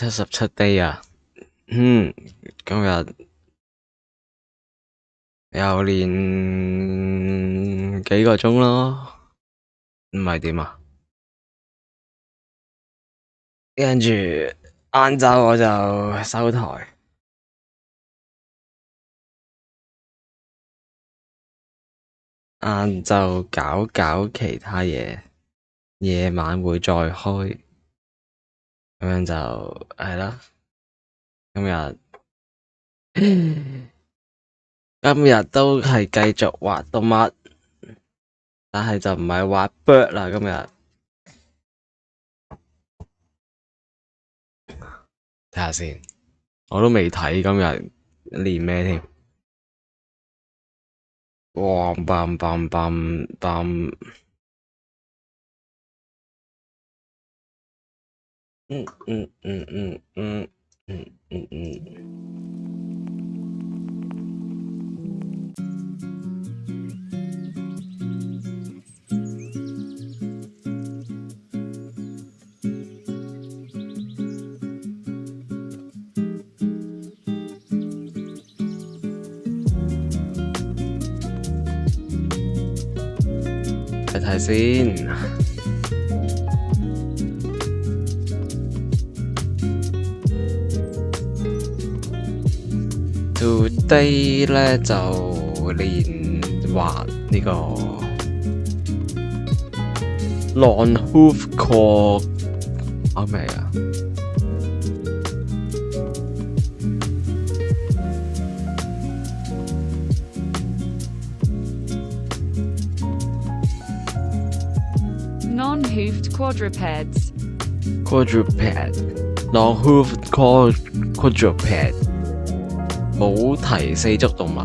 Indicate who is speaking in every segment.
Speaker 1: 77 day 啊，今日又練幾個鐘咯，唔係點啊？跟住晏晝我就收台，晏晝搞其他嘢，夜晚會再開，咁樣就係啦。今日都係繼續畫動物，但係就唔係畫 bird 啦。今日睇下先，我都未睇今日練咩添。哇！bam bam bam bam，睇睇先。Today 咧就練畫呢個 long hoof core 啱未啊？Non-hoofed
Speaker 2: quadrupeds.
Speaker 1: Quadruped non-hoofed quadruped 冇蹄四足動物。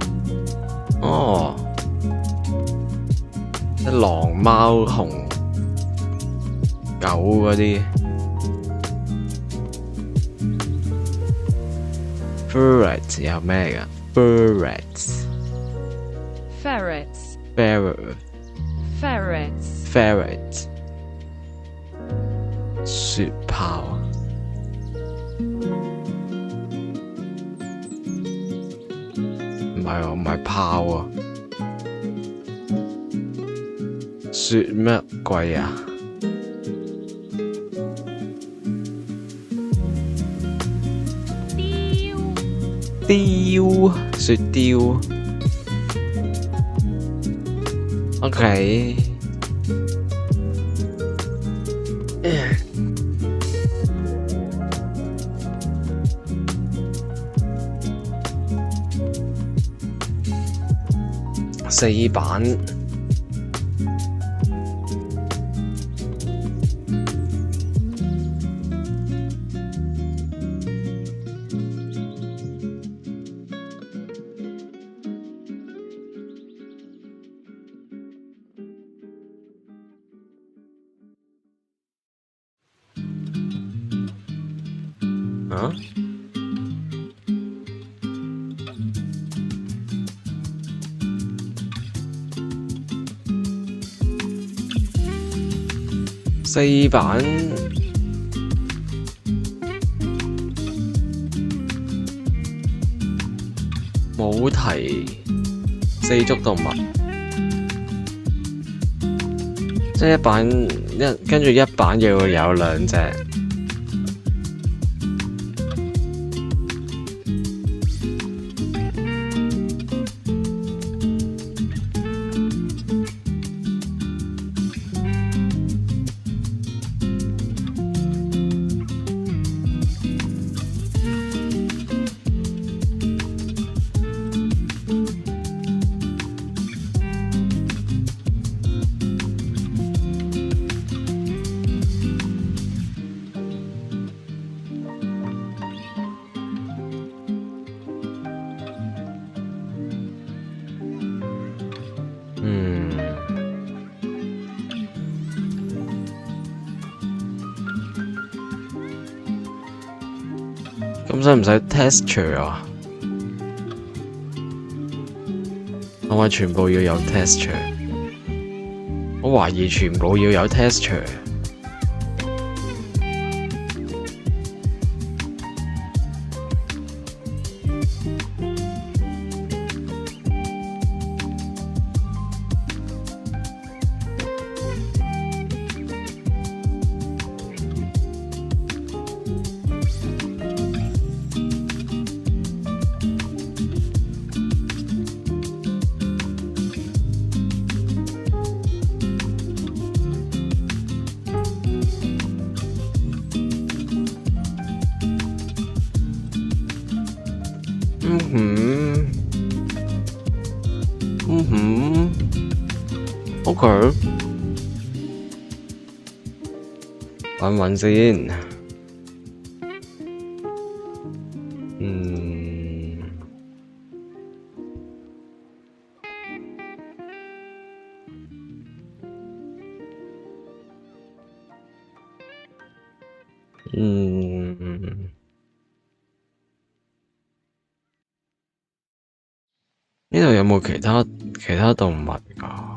Speaker 1: 哦，即狼、貓、熊、狗嗰啲。Ferret 有咩㗎 ？Ferrets。Ferrets. Ferret。
Speaker 2: Ferrets.
Speaker 1: Ferret。雪豹。唔係喎，唔係豹喎，雪乜鬼啊？雕，雪雕。OK。4版。啊？4版冇蹄四足動物，即係跟住一版要有兩隻。咁使唔使 texture 啊？係咪全部要有 texture？ 我懷疑全部要有 texture。佢，揾先。呢度有冇其他動物㗎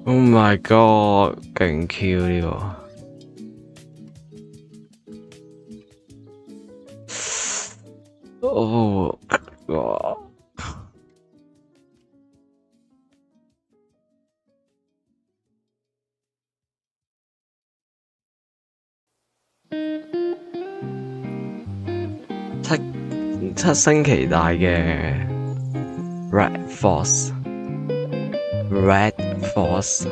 Speaker 1: ？Oh my god，勁 Q 呢個。Oh god。七星期大嘅 Red Force。Red Force。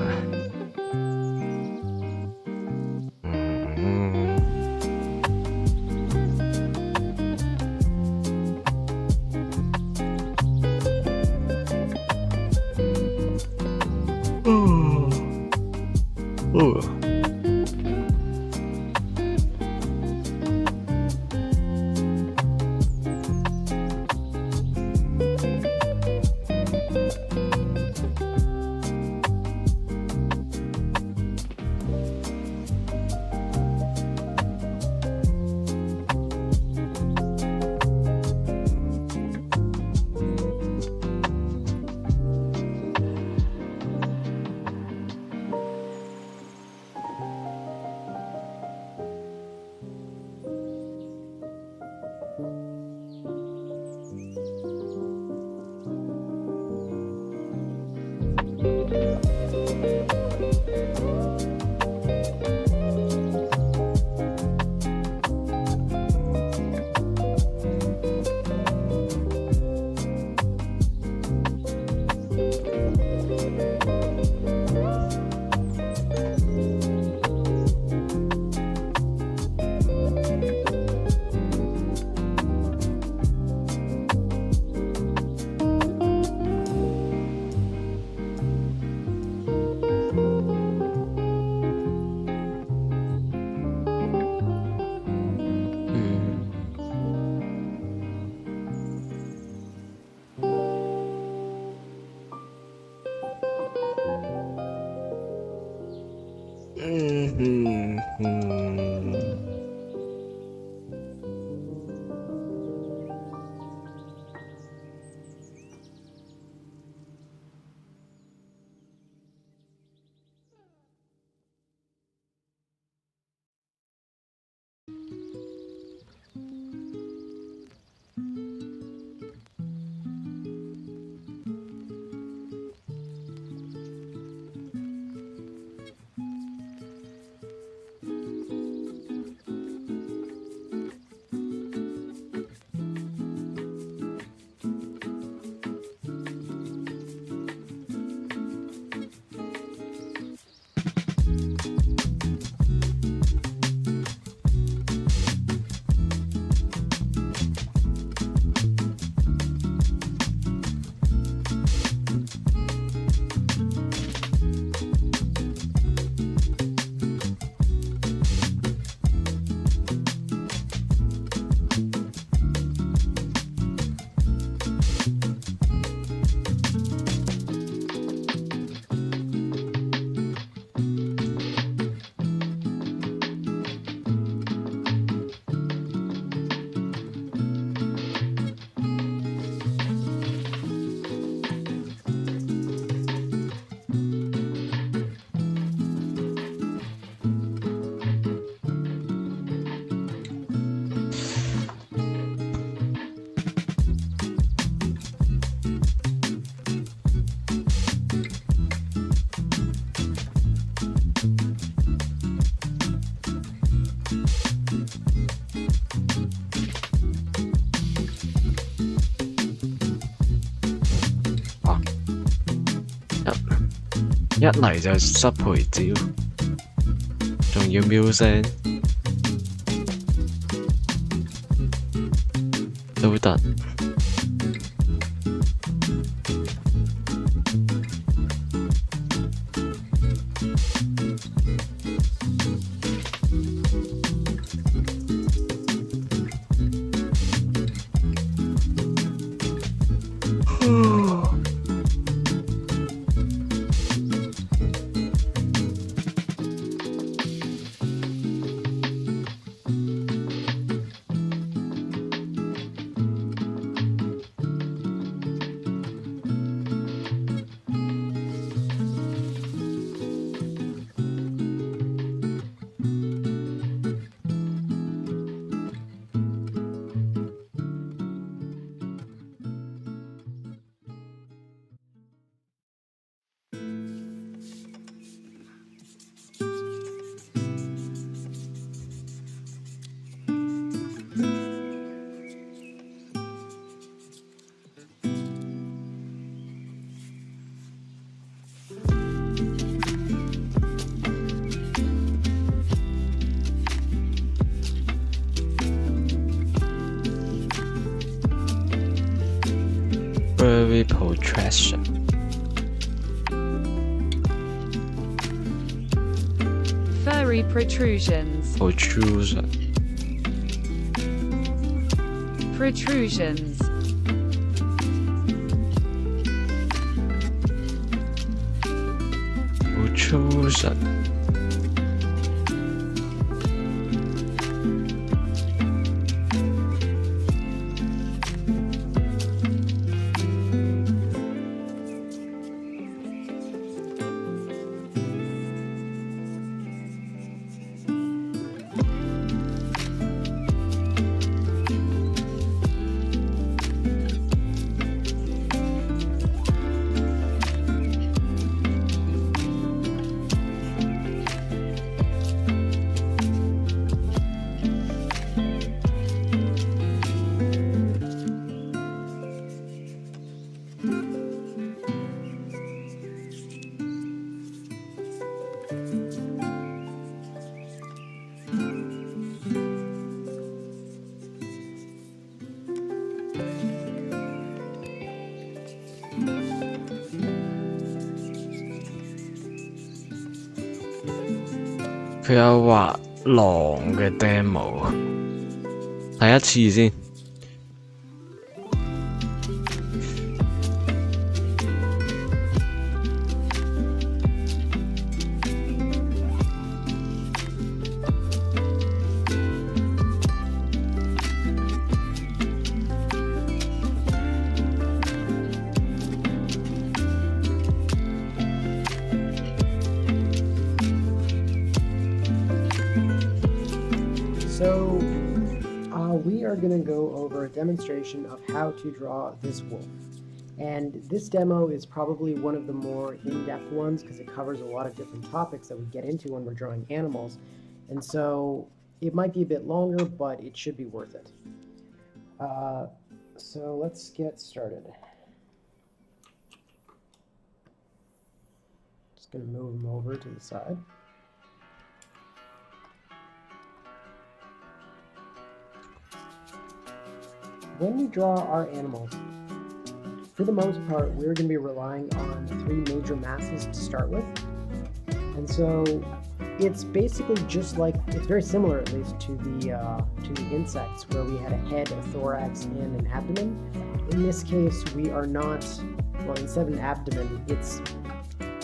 Speaker 1: 一嚟就失陪招，仲要喵聲，都得。Furry protrusion.
Speaker 2: Furry protrusions.
Speaker 1: Protrusion.
Speaker 2: Protrusions.
Speaker 1: Protrusion.佢有畫狼嘅 demo， 睇一次先。
Speaker 3: So we are going to go over a demonstration of how to draw this wolf. And this demo is probably one of the more in-depth ones because it covers a lot of different topics that we get into when we're drawing animals. And so it might be a bit longer, but it should be worth it. So let's get started. Just going to move him over to the side. When we draw our animals, for the most part, we're going to be relying on 3 major masses to start with. And so it's basically just like, it's very similar at least to the insects where we had a head, a thorax, and an abdomen. In this case, we are not, well, instead of an abdomen, it's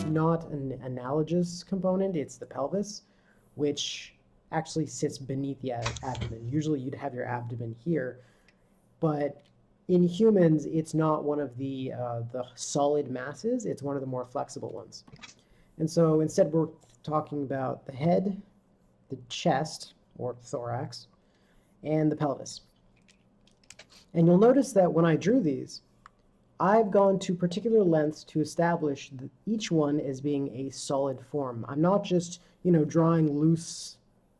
Speaker 3: not an analogous component, it's the pelvis, which actually sits beneath the abdomen. Usually you'd have your abdomen here. But in humans, it's not one of the solid masses, it's one of the more flexible ones. And so instead we're talking about the head, the chest, or thorax, and the pelvis. And you'll notice that when I drew these, I've gone to particular lengths to establish each one as being a solid form. I'm not just, drawing loose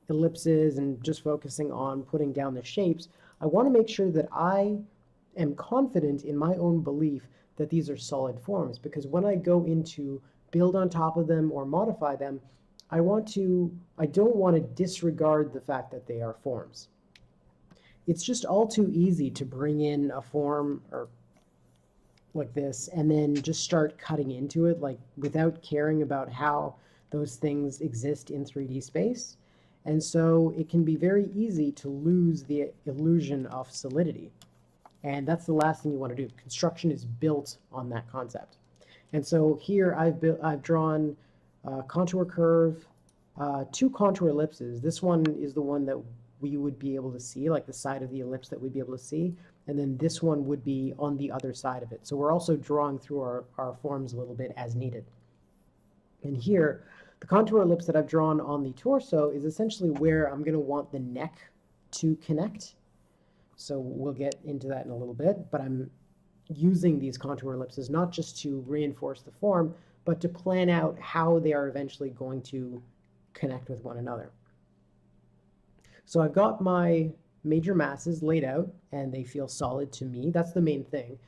Speaker 3: ellipses and just focusing on putting down the shapes. I want to make sure that I am confident in my own belief that these are solid forms, because when I go into build on top of them or modify them, I don't want to disregard the fact that they are forms. It's just all too easy to bring in a form or like this and then just start cutting into it, like without caring about how those things exist in 3D space. And so it can be very easy to lose the illusion of solidity. And that's the last thing you want to do. Construction is built on that concept. And so here I've drawn a contour curve, 2 contour ellipses. This one is the one that we would be able to see, like the side of the ellipse that we'd be able to see. And then this one would be on the other side of it. So we're also drawing through our forms a little bit as needed. And here, the contour ellipse that I've drawn on the torso is essentially where I'm going to want the neck to connect. So we'll get into that in a little bit, but I'm using these contour ellipses not just to reinforce the form, but to plan out how they are eventually going to connect with one another. So I've got my major masses laid out, and they feel solid to me. That's the main thing.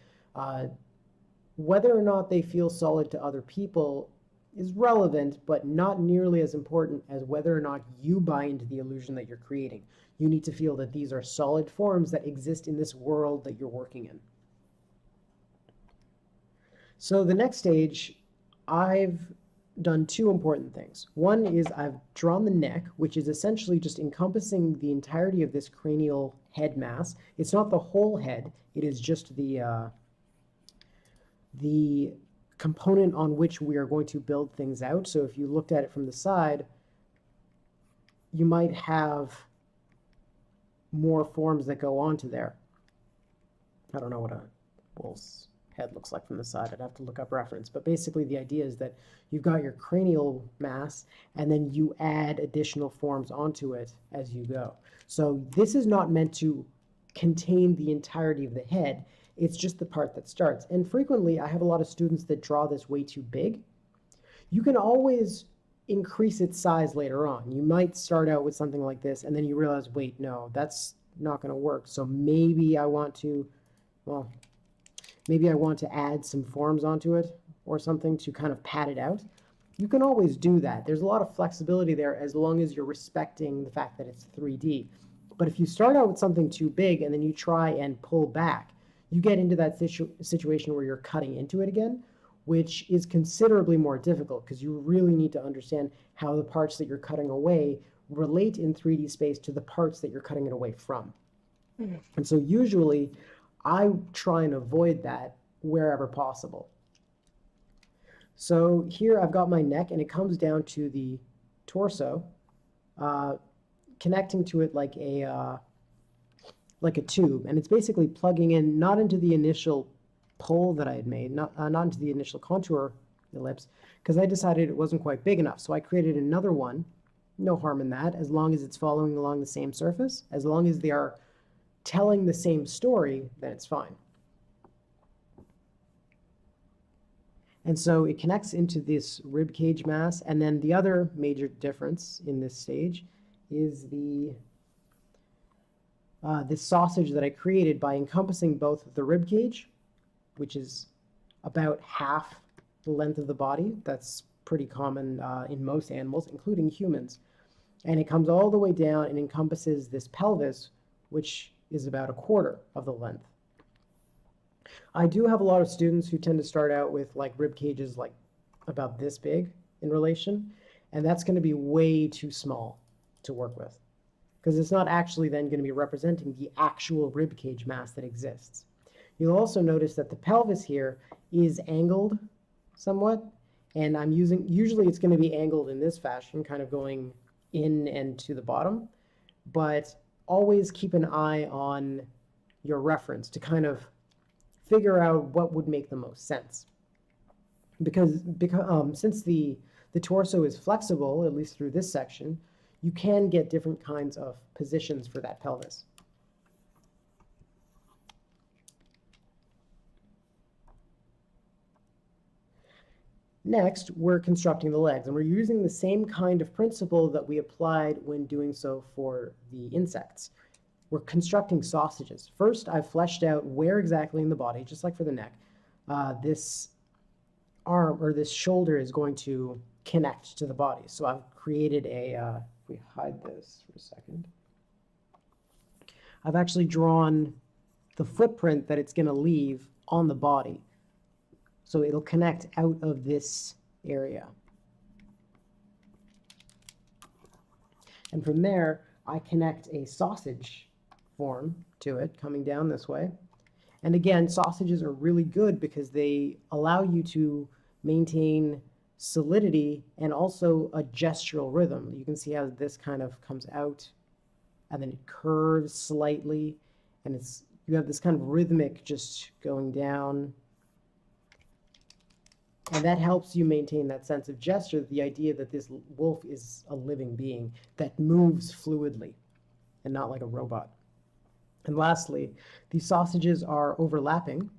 Speaker 3: Whether or not they feel solid to other people is relevant, but not nearly as important as whether or not you buy into the illusion that you're creating. You need to feel that these are solid forms that exist in this world that you're working in. So the next stage, I've done 2 important things. One is I've drawn the neck, which is essentially just encompassing the entirety of this cranial head mass. It's not the whole head, it is just the component on which we are going to build things out. So if you looked at it from the side, you might have more forms that go onto there. I don't know what a wolf's head looks like from the side. I'd have to look up reference. But basically the idea is that you've got your cranial mass and then you add additional forms onto it as you go. So this is not meant to contain the entirety of the head. It's just the part that starts. And frequently I have a lot of students that draw this way too big. You can always increase its size later on. You might start out with something like this and then you realize, wait, no, that's not going to work. So maybe I want to, well, maybe I want to add some forms onto it or something to kind of pad it out. You can always do that. There's a lot of flexibility there as long as you're respecting the fact that it's 3D. But if you start out with something too big and then you try and pull back, you get into that situation where you're cutting into it again, which is considerably more difficult because you really need to understand how the parts that you're cutting away relate in 3D space to the parts that you're cutting it away from. And so usually I try and avoid that wherever possible. So here I've got my neck and it comes down to the torso, connecting to it like a tube, and it's basically plugging in not into the initial pole that I had made, not into the initial contour ellipse, because I decided it wasn't quite big enough. So I created another one. No harm in that, as long as it's following along the same surface. As long as they are telling the same story, then it's fine. And so it connects into this rib cage mass, and then the other major difference in this stage is this sausage that I created by encompassing both the rib cage, which is about half the length of the body. That's pretty common in most animals, including humans. And it comes all the way down and encompasses this pelvis, which is about a quarter of the length. I do have a lot of students who tend to start out with like rib cages like about this big in relation, and that's going to be way too small to work with because it's not actually then going to be representing the actual rib cage mass that exists. You'll also notice that the pelvis here is angled somewhat, and I'm using, usually it's going to be angled in this fashion, kind of going in and to the bottom, but always keep an eye on your reference to kind of figure out what would make the most sense. Because since the torso is flexible, at least through this section, you can get different kinds of positions for that pelvis. Next, we're constructing the legs, and we're using the same kind of principle that we applied when doing so for the insects. We're constructing sausages. First, I've fleshed out where exactly in the body, just like for the neck, this arm or this shoulder is going to connect to the body. So I've created a, if we hide this for a second, I've actually drawn the footprint that it's going to leave on the body. So it'll connect out of this area. And from there, I connect a sausage form to it coming down this way. And again, sausages are really good because they allow you to maintain solidity and also a gestural rhythm. You can see how this kind of comes out and then it curves slightly, and you have this kind of rhythmic just going down. And that helps you maintain that sense of gesture, the idea that this wolf is a living being that moves fluidly and not like a robot. And lastly, these sausages are overlapping.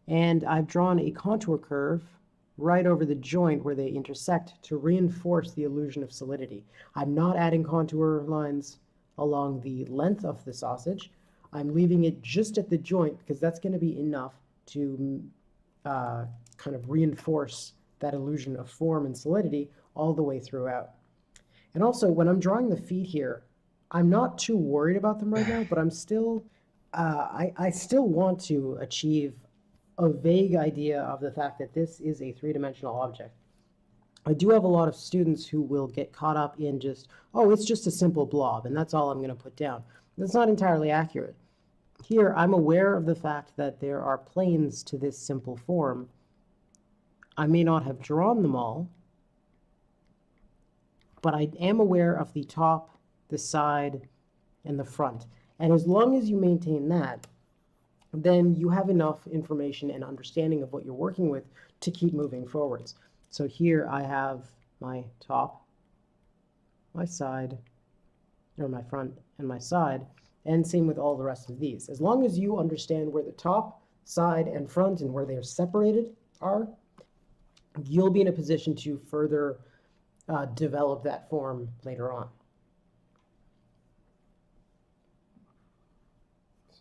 Speaker 3: And I've drawn a contour curve right over the joint where they intersect to reinforce the illusion of solidity. I'm not adding contour lines along the length of the sausage. I'm leaving it just at the joint because that's going to be enough to kind of reinforce that illusion of form and solidity all the way throughout. And also, when I'm drawing the feet here, I'm not too worried about them right now, but I'm still, I still want to achieve a vague idea of the fact that this is a three-dimensional object. I do have a lot of students who will get caught up in just, oh, it's just a simple blob, and that's all I'm going to put down. That's not entirely accurate. Here, I'm aware of the fact that there are planes to this simple form. I may not have drawn them all, but I am aware of the top, the side, and the front. And as long as you maintain that, then you have enough information and understanding of what you're working with to keep moving forwards. So here I have my top, my side, or my front and my side, and same with all the rest of these. As long as you understand where the top, side, and front and where they're separated are, you'll be in a position to further develop that form later on.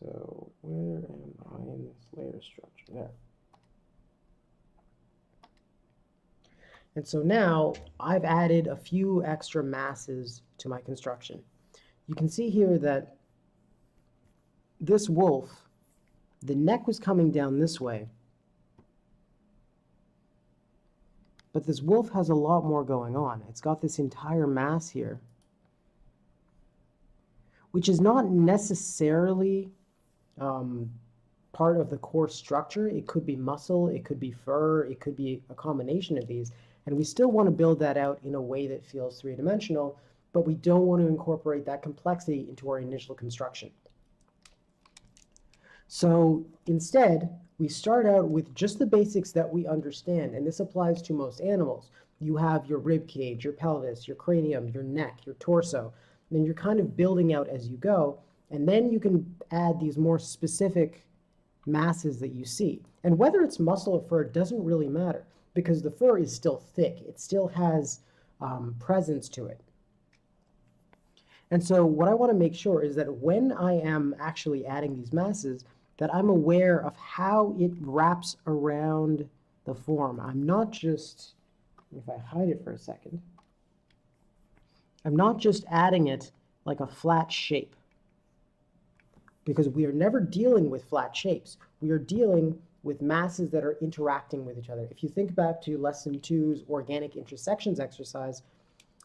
Speaker 3: So where am I in this layer structure? There. And so now I've added a few extra masses to my construction. You can see here that this wolf, the neck was coming down this way, but this wolf has a lot more going on. It's got this entire mass here, which is not necessarily part of the core structure. It could be muscle, it could be fur, it could be a combination of these. And we still want to build that out in a way that feels three-dimensional, but we don't want to incorporate that complexity into our initial construction. So instead, we start out with just the basics that we understand, and this applies to most animals. You have your rib cage, your pelvis, your cranium, your neck, your torso, and then you're kind of building out as you go. And then you can add these more specific masses that you see. And whether it's muscle or fur doesn't really matter because the fur is still thick. It still has presence to it. And so what I want to make sure is that when I am actually adding these masses, that I'm aware of how it wraps around the form. I'm not just, if I hide it for a second, I'm not just adding it like a flat shape. Because we are never dealing with flat shapes. We are dealing with masses that are interacting with each other. If you think back to Lesson 2's organic intersections exercise,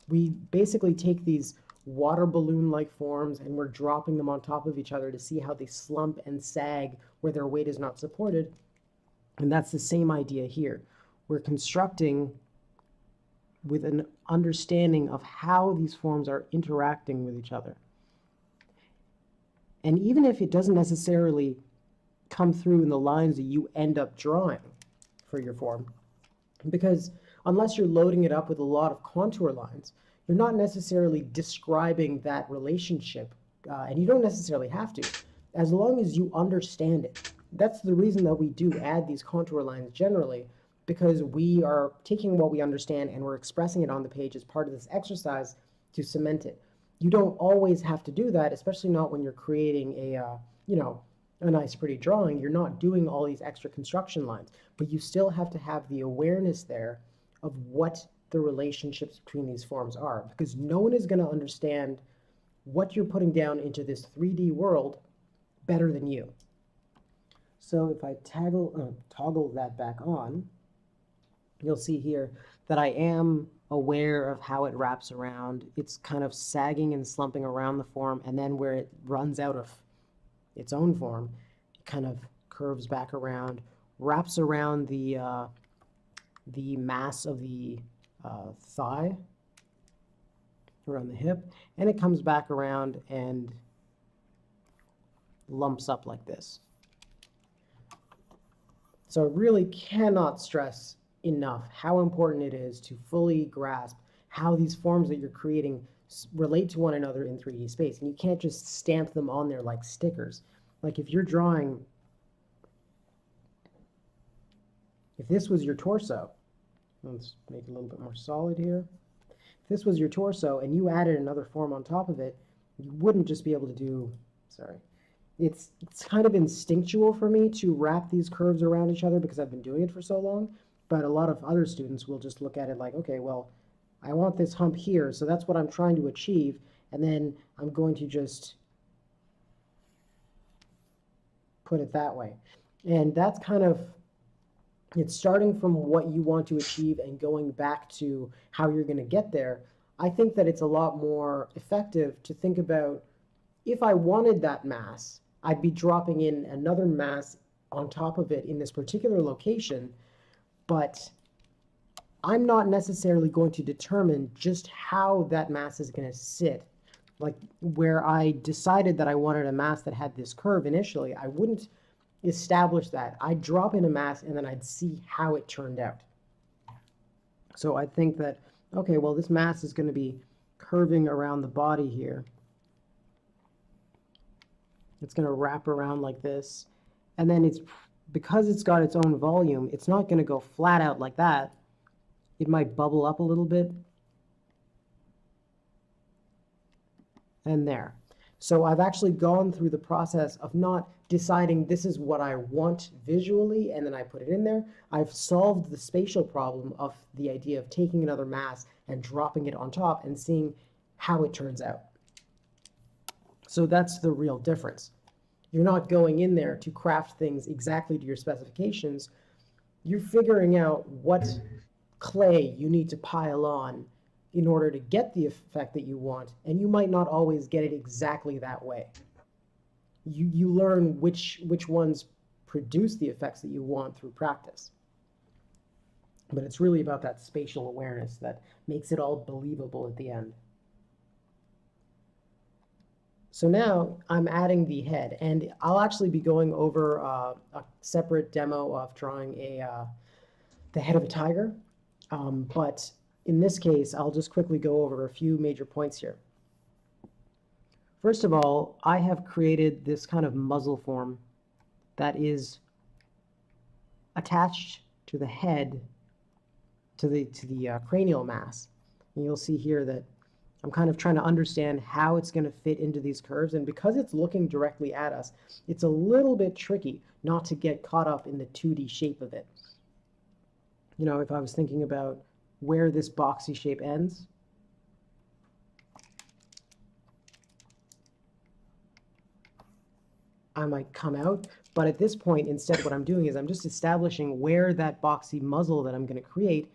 Speaker 3: we basically take these water balloon-like forms and we're dropping them on top of each other to see how they slump and sag where their weight is not supported. And that's the same idea here. We're constructing with an understanding of how these forms are interacting with each other. And even if it doesn't necessarily come through in the lines that you end up drawing for your form, because unless you're loading it up with a lot of contour lines, you're not necessarily describing that relationship, and you don't necessarily have to, as long as you understand it. That's the reason that we do add these contour lines generally, because we are taking what we understand and we're expressing it on the page as part of this exercise to cement it. You don't always have to do that, especially not when you're creating you know, a nice pretty drawing, you're not doing all these extra construction lines, but you still have to have the awareness there of what the relationships between these forms are, because no one is going to understand what you're putting down into this 3D world better than you. So if I toggle that back on, you'll see here that I am aware of how it wraps around. It's kind of sagging and slumping around the form, and then where it runs out of its own form, it kind of curves back around, wraps around the mass of the thigh, around the hip, and it comes back around and lumps up like this. So I really cannot stress enough how important it is to fully grasp how these forms that you're creating relate to one another in 3D space. And you can't just stamp them on there like stickers. Like if you're drawing, if this was your torso, let's make it a little bit more solid here. If this was your torso and you added another form on top of it, you wouldn't just be able to do, sorry, it's kind of instinctual for me to wrap these curves around each other because I've been doing it for so long. But a lot of other students will just look at it like, okay, well, I want this hump here, so that's what I'm trying to achieve, and then I'm going to just put it that way. And that's kind of, it's starting from what you want to achieve and going back to how you're going to get there. I think that it's a lot more effective to think about, if I wanted that mass, I'd be dropping in another mass on top of it in this particular location, but I'm not necessarily going to determine just how that mass is going to sit. Like where I decided that I wanted a mass that had this curve initially, I wouldn't establish that. I'd drop in a mass and then I'd see how it turned out. So I think that, okay, well, this mass is going to be curving around the body here. It's going to wrap around like this. And then it's, because it's got its own volume, it's not going to go flat out like that. It might bubble up a little bit. And there. So I've actually gone through the process of not deciding this is what I want visually and then I put it in there. I've solved the spatial problem of the idea of taking another mass and dropping it on top and seeing how it turns out. So that's the real difference. You're not going in there to craft things exactly to your specifications. You're figuring out what clay you need to pile on in order to get the effect that you want, and you might not always get it exactly that way. You learn which ones produce the effects that you want through practice. But it's really about that spatial awareness that makes it all believable at the end. So now I'm adding the head, and I'll actually be going over a separate demo of drawing the head of a tiger. But in this case, I'll just quickly go over a few major points here. First of all, I have created this kind of muzzle form that is attached to the head, to the cranial mass. And you'll see here that I'm kind of trying to understand how it's going to fit into these curves. And because it's looking directly at us, it's a little bit tricky not to get caught up in the 2D shape of it. You know, if I was thinking about where this boxy shape ends, I might come out. But at this point, instead, what I'm doing is I'm just establishing where that boxy muzzle that I'm going to create,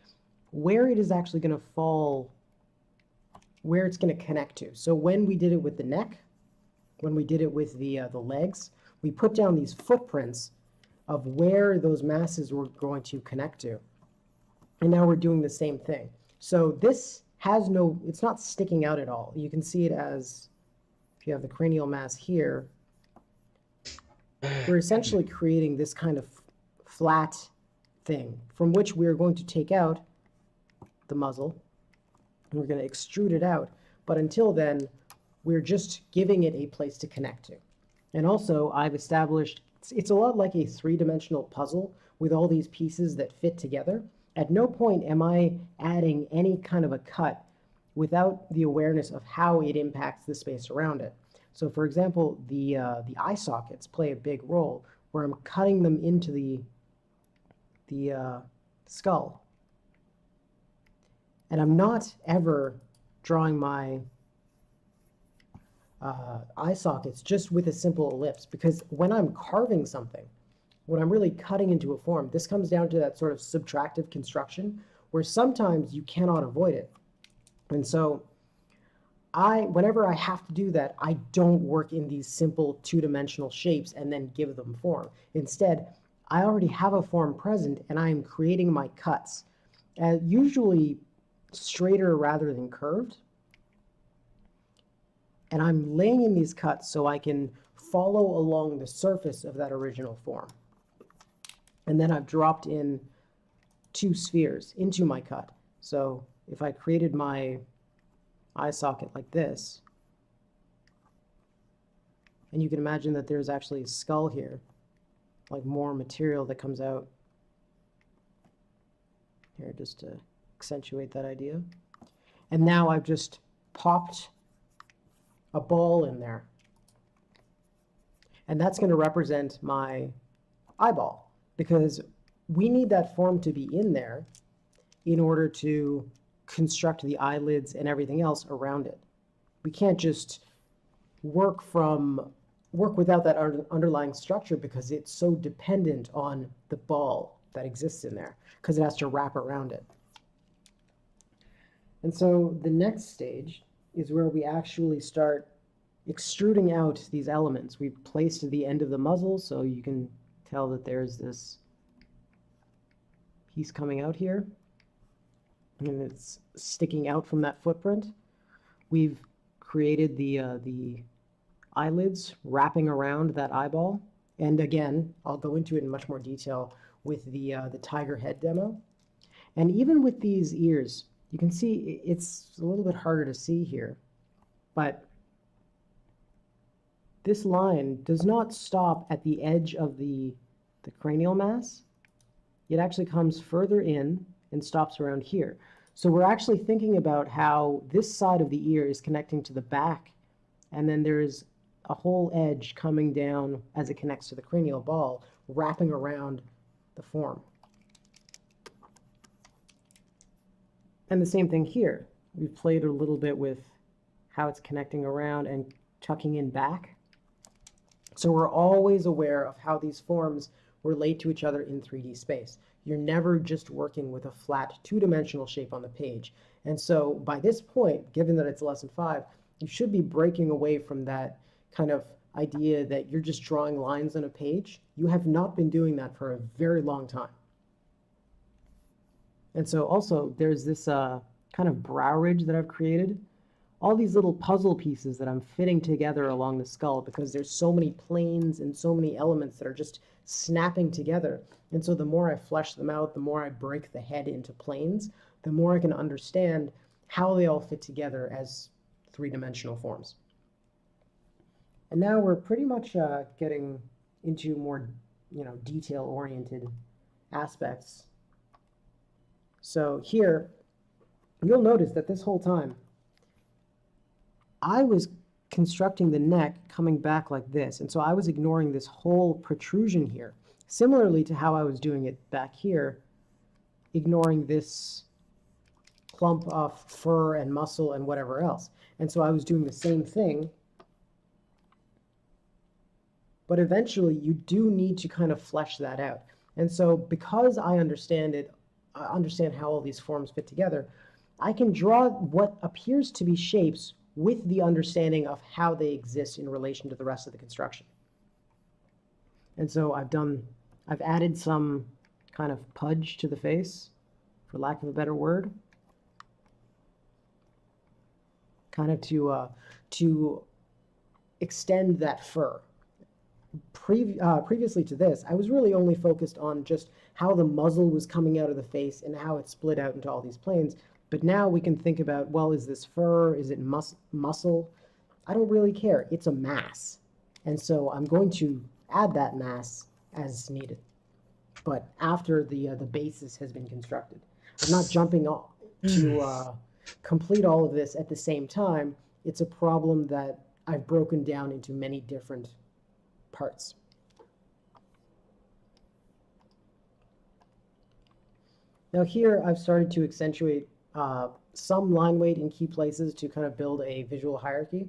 Speaker 3: where it is actually going to fall, where it's going to connect to. So when we did it with the neck, when we did it with the legs, we put down these footprints of where those masses were going to connect to. And now we're doing the same thing. So this has no, it's not sticking out at all. You can see it as, if you have the cranial mass here, we're essentially creating this kind of flat thing from which we're going to take out the muzzle. And we're going to extrude it out. But until then, we're just giving it a place to connect to. And also, I've established, it's a lot like a three-dimensional puzzle with all these pieces that fit together. At no point am I adding any kind of a cut without the awareness of how it impacts the space around it. So for example, the eye sockets play a big role where I'm cutting them into the skull. And I'm not ever drawing my eye sockets just with a simple ellipse, because when I'm carving something, when I'm really cutting into a form, this comes down to that sort of subtractive construction where sometimes you cannot avoid it. And so whenever I have to do that, I don't work in these simple two-dimensional shapes and then give them form. Instead, I already have a form present and I am creating my cuts, usually straighter rather than curved. And I'm laying in these cuts so I can follow along the surface of that original form. And then I've dropped in 2 spheres into my cut. So if I created my eye socket like this, and you can imagine that there's actually a skull here, like more material that comes out here just to accentuate that idea. And now I've just popped a ball in there. And that's going to represent my eyeball, because we need that form to be in there in order to construct the eyelids and everything else around it. We can't just work without that underlying structure, because it's so dependent on the ball that exists in there, because it has to wrap around it. And so the next stage is where we actually start extruding out these elements. We've placed the end of the muzzle, so you can tell that there's this piece coming out here, and it's sticking out from that footprint. We've created the eyelids wrapping around that eyeball, and again, I'll go into it in much more detail with the tiger head demo. And even with these ears, you can see it's a little bit harder to see here, but this line does not stop at the edge of the cranial mass. It actually comes further in and stops around here. So we're actually thinking about how this side of the ear is connecting to the back, and then there's a whole edge coming down as it connects to the cranial ball, wrapping around the form. And the same thing here. We've played a little bit with how it's connecting around and tucking in back. So we're always aware of how these forms relate to each other in 3D space. You're never just working with a flat two-dimensional shape on the page. And so by this point, given that it's lesson 5, you should be breaking away from that kind of idea that you're just drawing lines on a page. You have not been doing that for a very long time. And so also there's this kind of brow ridge that I've created. All these little puzzle pieces that I'm fitting together along the skull, because there's so many planes and so many elements that are just snapping together. And so the more I flesh them out, the more I break the head into planes, the more I can understand how they all fit together as three-dimensional forms. And now we're pretty much getting into more, detail-oriented aspects. So here, you'll notice that this whole time, I was constructing the neck coming back like this, and so I was ignoring this whole protrusion here, similarly to how I was doing it back here, ignoring this clump of fur and muscle and whatever else. And so I was doing the same thing, but eventually you do need to kind of flesh that out. And so because I understand it, I understand how all these forms fit together, I can draw what appears to be shapes with the understanding of how they exist in relation to the rest of the construction. And so I've added some kind of pudge to the face, for lack of a better word, kind of to extend that fur. Previously to this, I was really only focused on just how the muzzle was coming out of the face and how it split out into all these planes. But now we can think about, well, is this fur? Is it muscle? I don't really care. It's a mass. And so I'm going to add that mass as needed, but after the basis has been constructed. I'm not jumping to complete all of this at the same time. It's a problem that I've broken down into many different parts. Now here I've started to accentuate some line weight in key places to kind of build a visual hierarchy.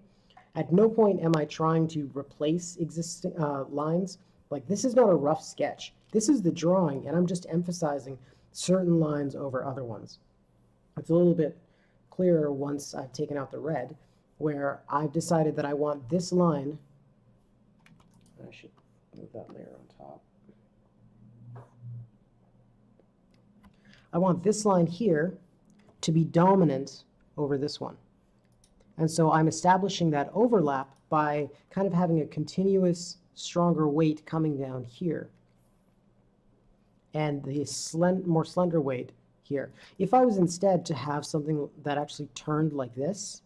Speaker 3: At no point am I trying to replace existing lines. Like, this is not a rough sketch. This is the drawing, and I'm just emphasizing certain lines over other ones. It's a little bit clearer once I've taken out the red, where I've decided that I want this line. I should move that layer on top. I want this line here to be dominant over this one. And so I'm establishing that overlap by kind of having a continuous, stronger weight coming down here, and the more slender weight here. If I was instead to have something that actually turned like this,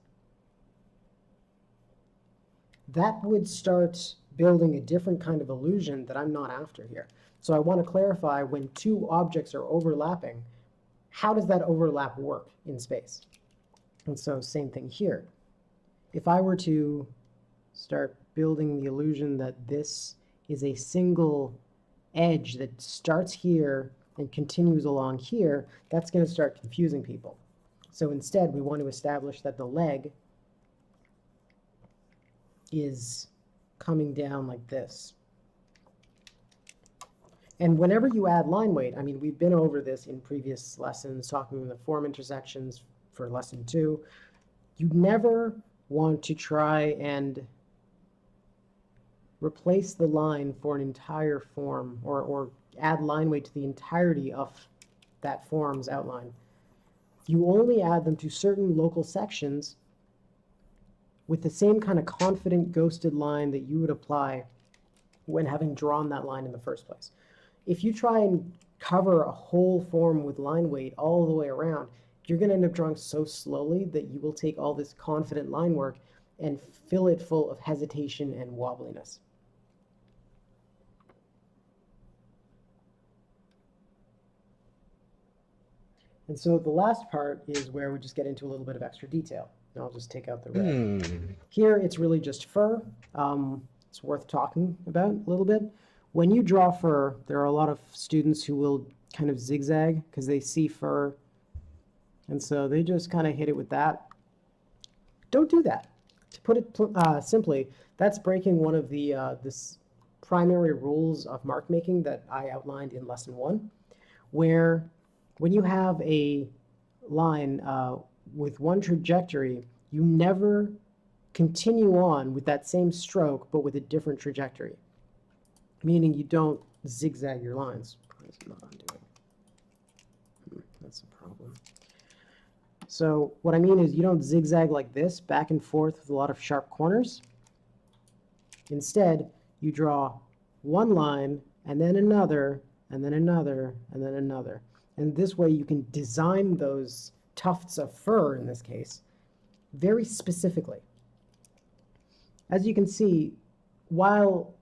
Speaker 3: that would start building a different kind of illusion that I'm not after here. So I want to clarify, when two objects are overlapping, how does that overlap work in space? And so same thing here. If I were to start building the illusion that this is a single edge that starts here and continues along here, that's going to start confusing people. So instead, we want to establish that the leg is coming down like this. And whenever you add line weight, I mean, we've been over this in previous lessons, talking about the form intersections for lesson 2. You never want to try and replace the line for an entire form, or add line weight to the entirety of that form's outline. You only add them to certain local sections with the same kind of confident ghosted line that you would apply when having drawn that line in the first place. If you try and cover a whole form with line weight all the way around, you're going to end up drawing so slowly that you will take all this confident line work and fill it full of hesitation and wobbliness. And so the last part is where we just get into a little bit of extra detail. And I'll just take out the red. Here it's really just fur. It's worth talking about a little bit. When you draw fur, there are a lot of students who will kind of zigzag because they see fur, and so they just kind of hit it with that. Don't do that. To put it simply, that's breaking one of the this primary rules of mark making that I outlined in lesson 1, where when you have a line with one trajectory, you never continue on with that same stroke but with a different trajectory, meaning you don't zigzag your lines. That's not undoing. That's a problem. So what I mean is, you don't zigzag like this back and forth with a lot of sharp corners. Instead, you draw one line and then another and then another and then another. And this way you can design those tufts of fur, in this case, very specifically. As you can see, while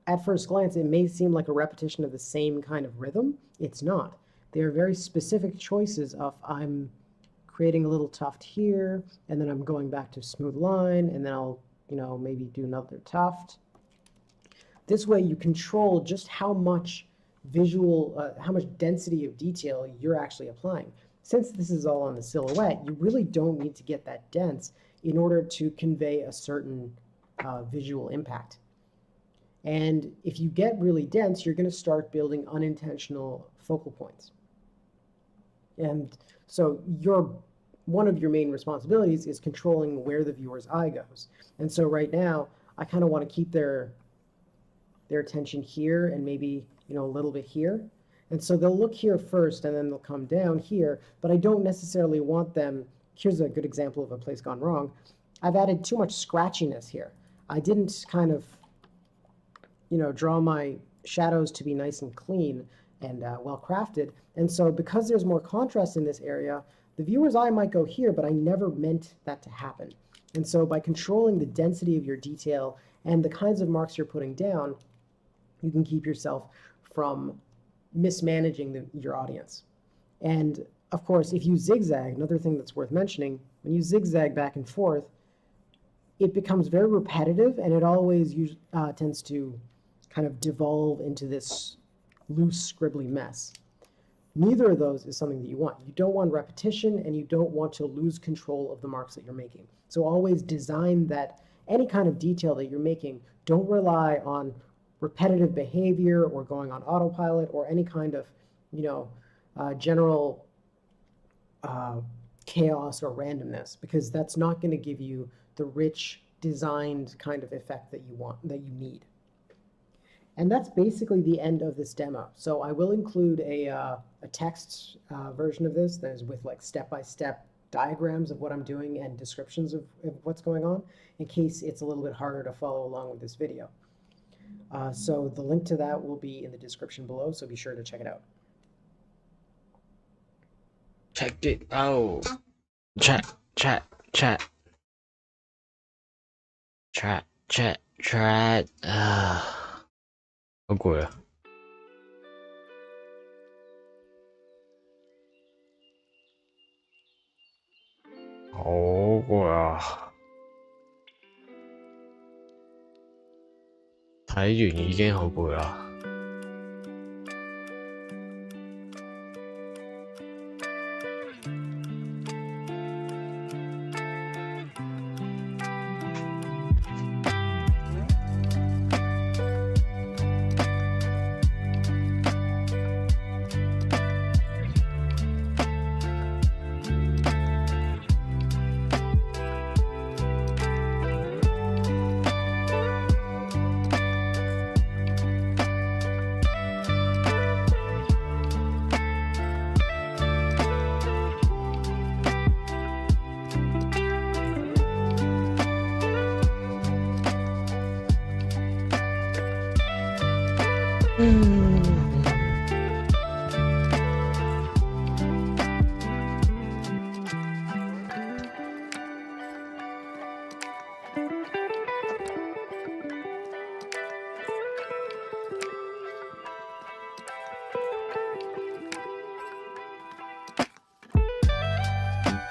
Speaker 3: at first glance it may seem like a repetition of the same kind of rhythm, it's not. They are very specific choices of, I'm creating a little tuft here, and then I'm going back to smooth line, and then I'll, maybe do another tuft. This way you control just how much how much density of detail you're actually applying. Since this is all on the silhouette, you really don't need to get that dense in order to convey a certain visual impact. And if you get really dense, you're going to start building unintentional focal points. And so one of your main responsibilities is controlling where the viewer's eye goes. And so right now, I kind of want to keep their attention here and maybe a little bit here. And so they'll look here first and then they'll come down here, but I don't necessarily want them. Here's a good example of a place gone wrong. I've added too much scratchiness here. I didn't kind of draw my shadows to be nice and clean and well crafted. And so because there's more contrast in this area, the viewer's eye might go here, but I never meant that to happen. And so by controlling the density of your detail and the kinds of marks you're putting down, you can keep yourself from mismanaging your audience. And of course, if you zigzag, another thing that's worth mentioning, when you zigzag back and forth, it becomes very repetitive, and it always tends to kind of devolve into this loose, scribbly mess. Neither of those is something that you want. You don't want repetition, and you don't want to lose control of the marks that you're making. So always design that any kind of detail that you're making, don't rely on repetitive behavior or going on autopilot or any kind of, general chaos or randomness, because that's not going to give you the rich designed kind of effect that you want, that you need. And that's basically the end of this demo. So I will include a text version of this that is with like step-by-step diagrams of what I'm doing and descriptions of what's going on, in case it's a little bit harder to follow along with this video. So the link to that will be in the description below, so be sure to check it out.
Speaker 1: Check it out. Chat.好攰啊！好攰啊！睇完已經好攰啦。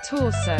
Speaker 2: Torso.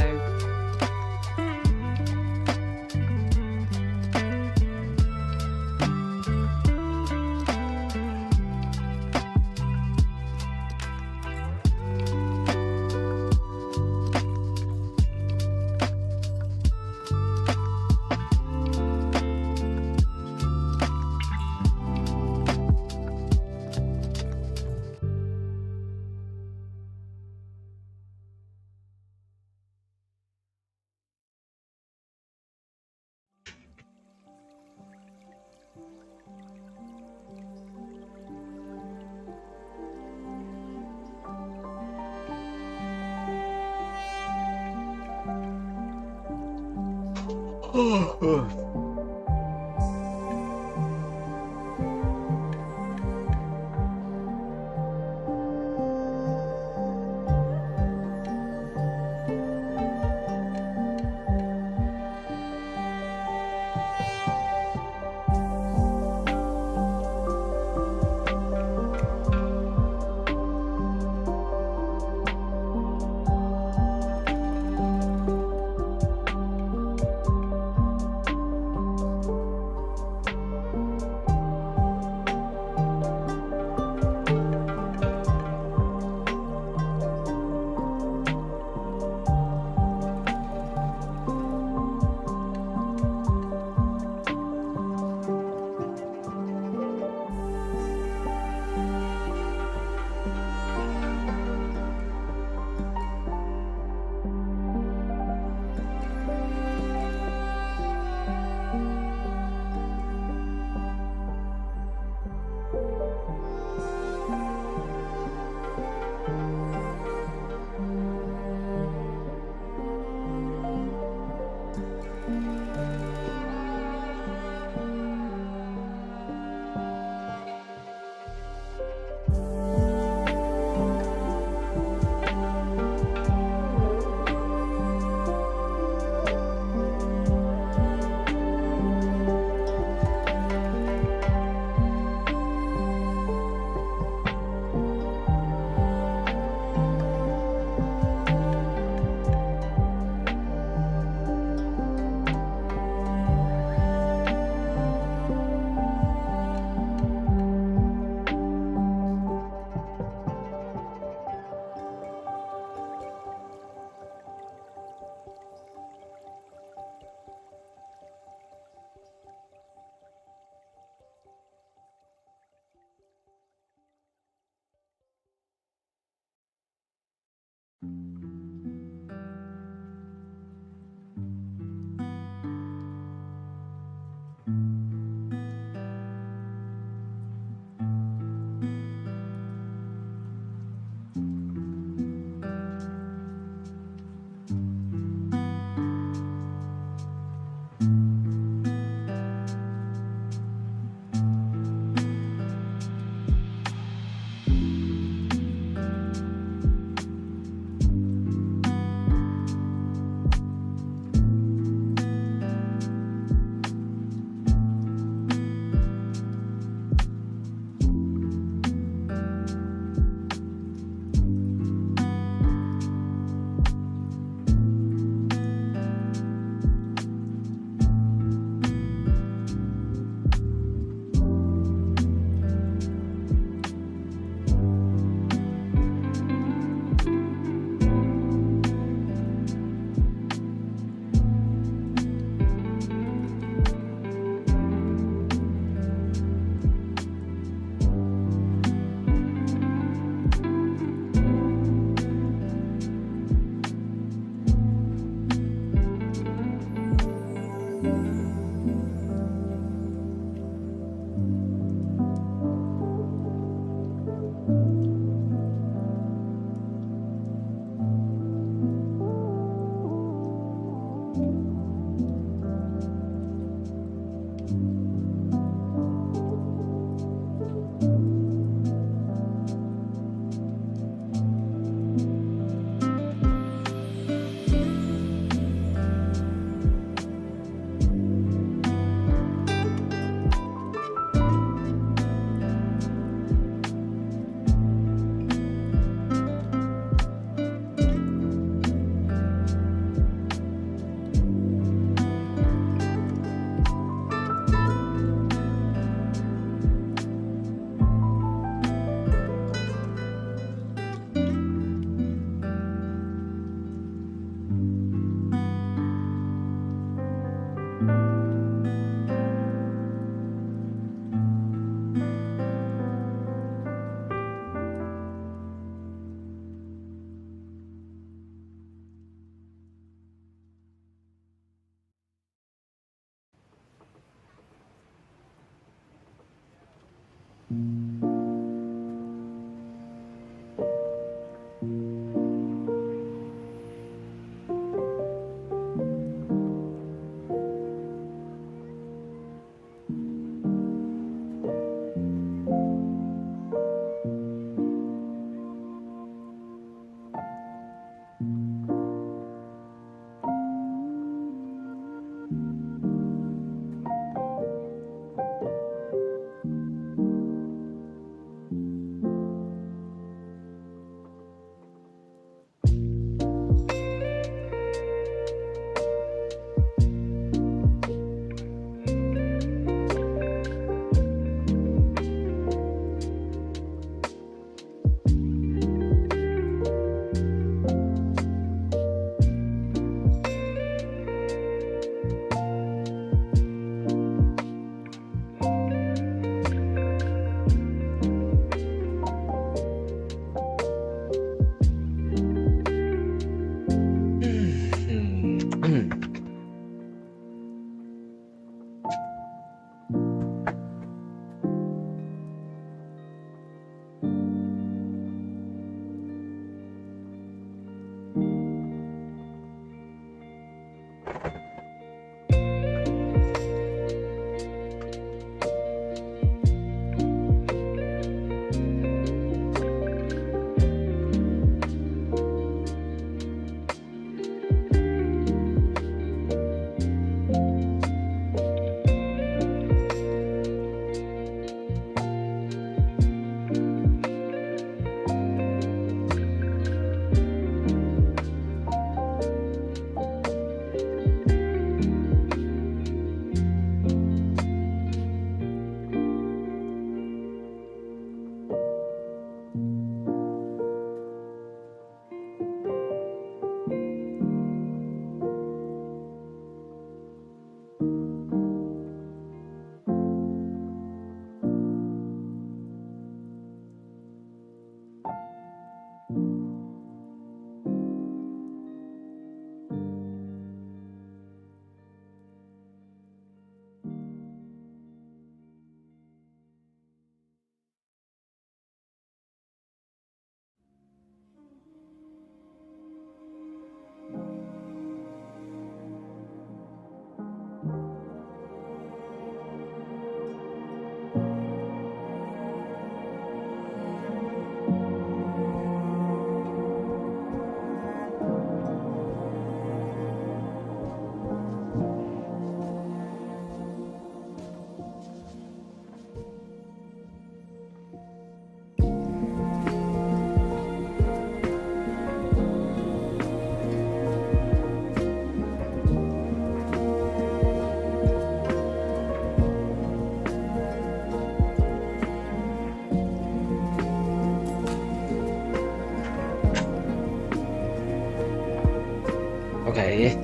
Speaker 1: OK，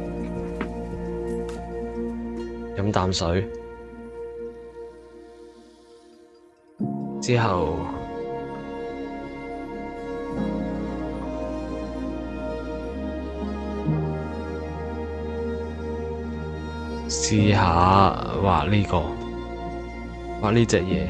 Speaker 1: 飲啖水之後，試下畫呢個，畫呢隻嘢。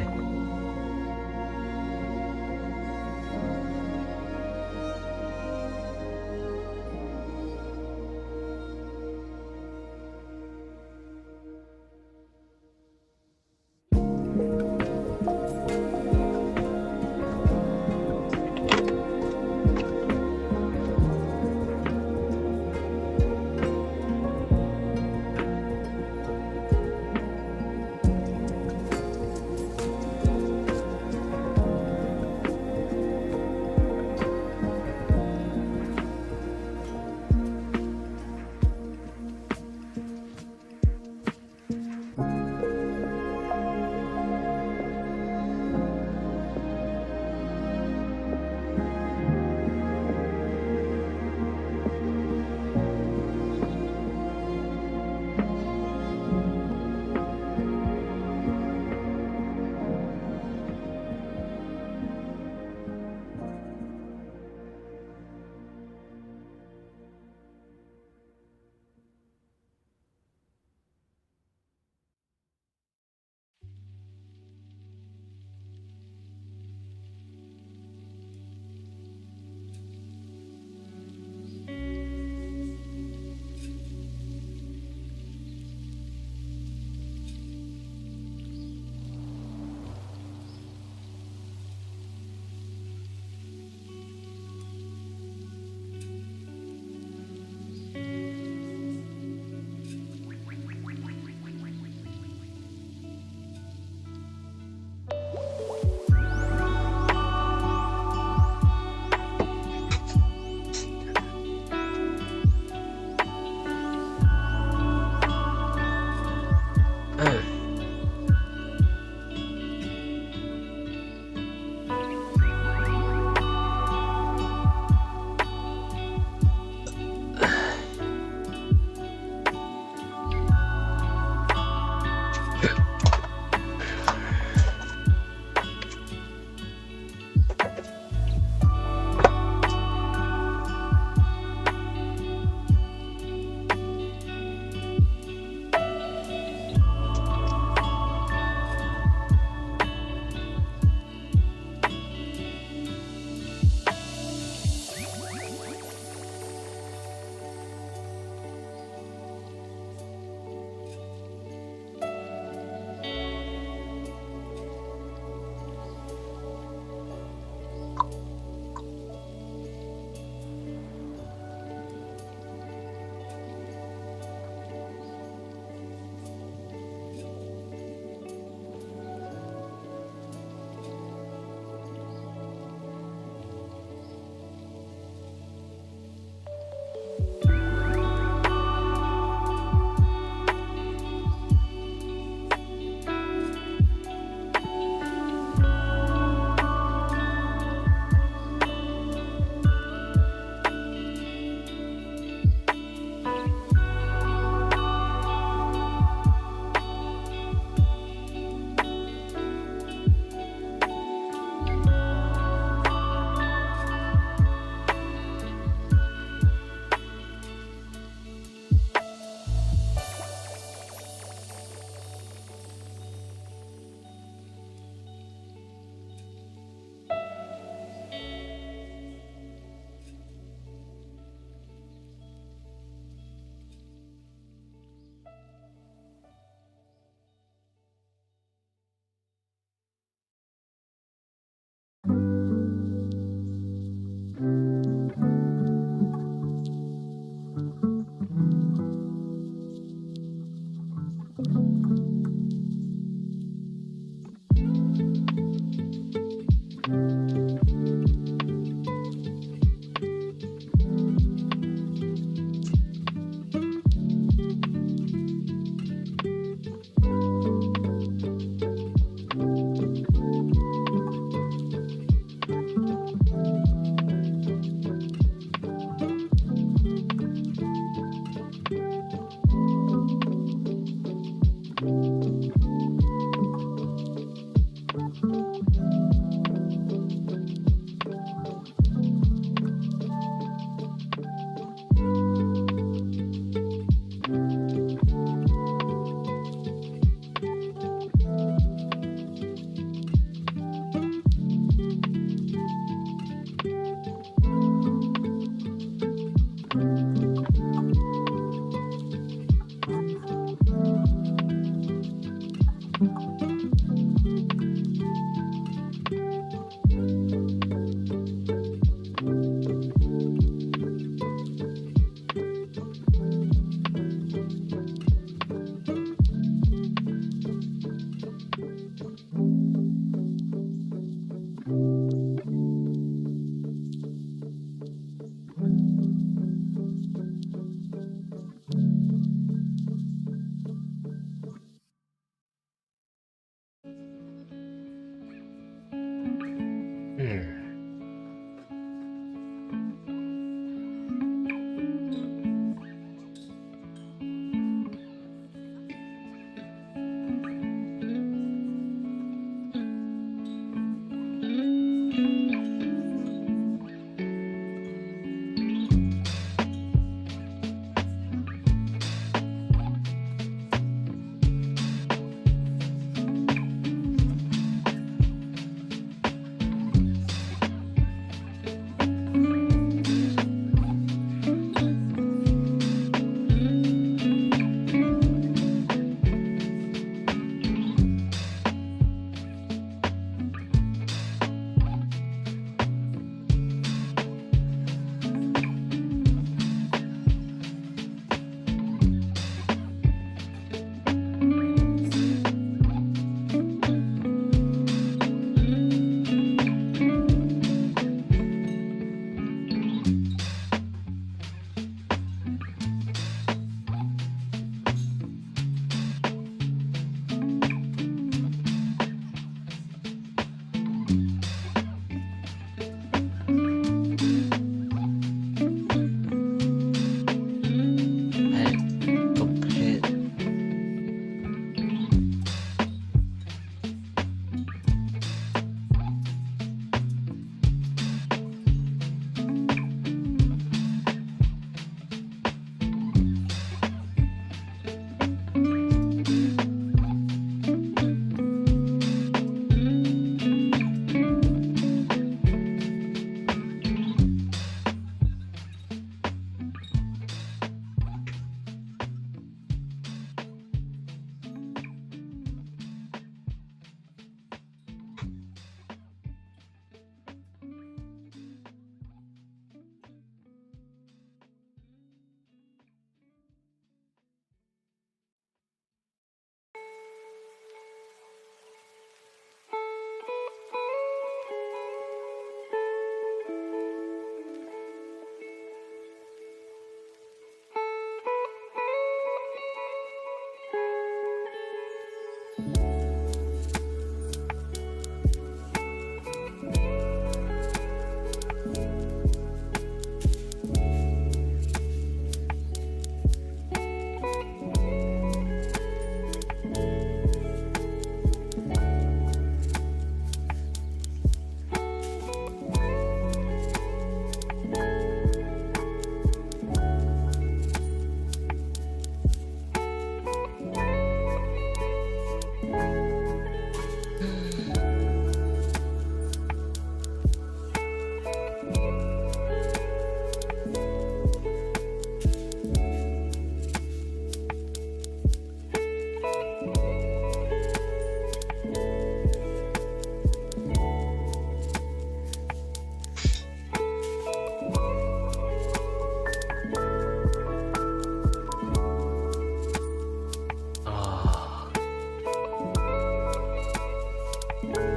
Speaker 1: 啊。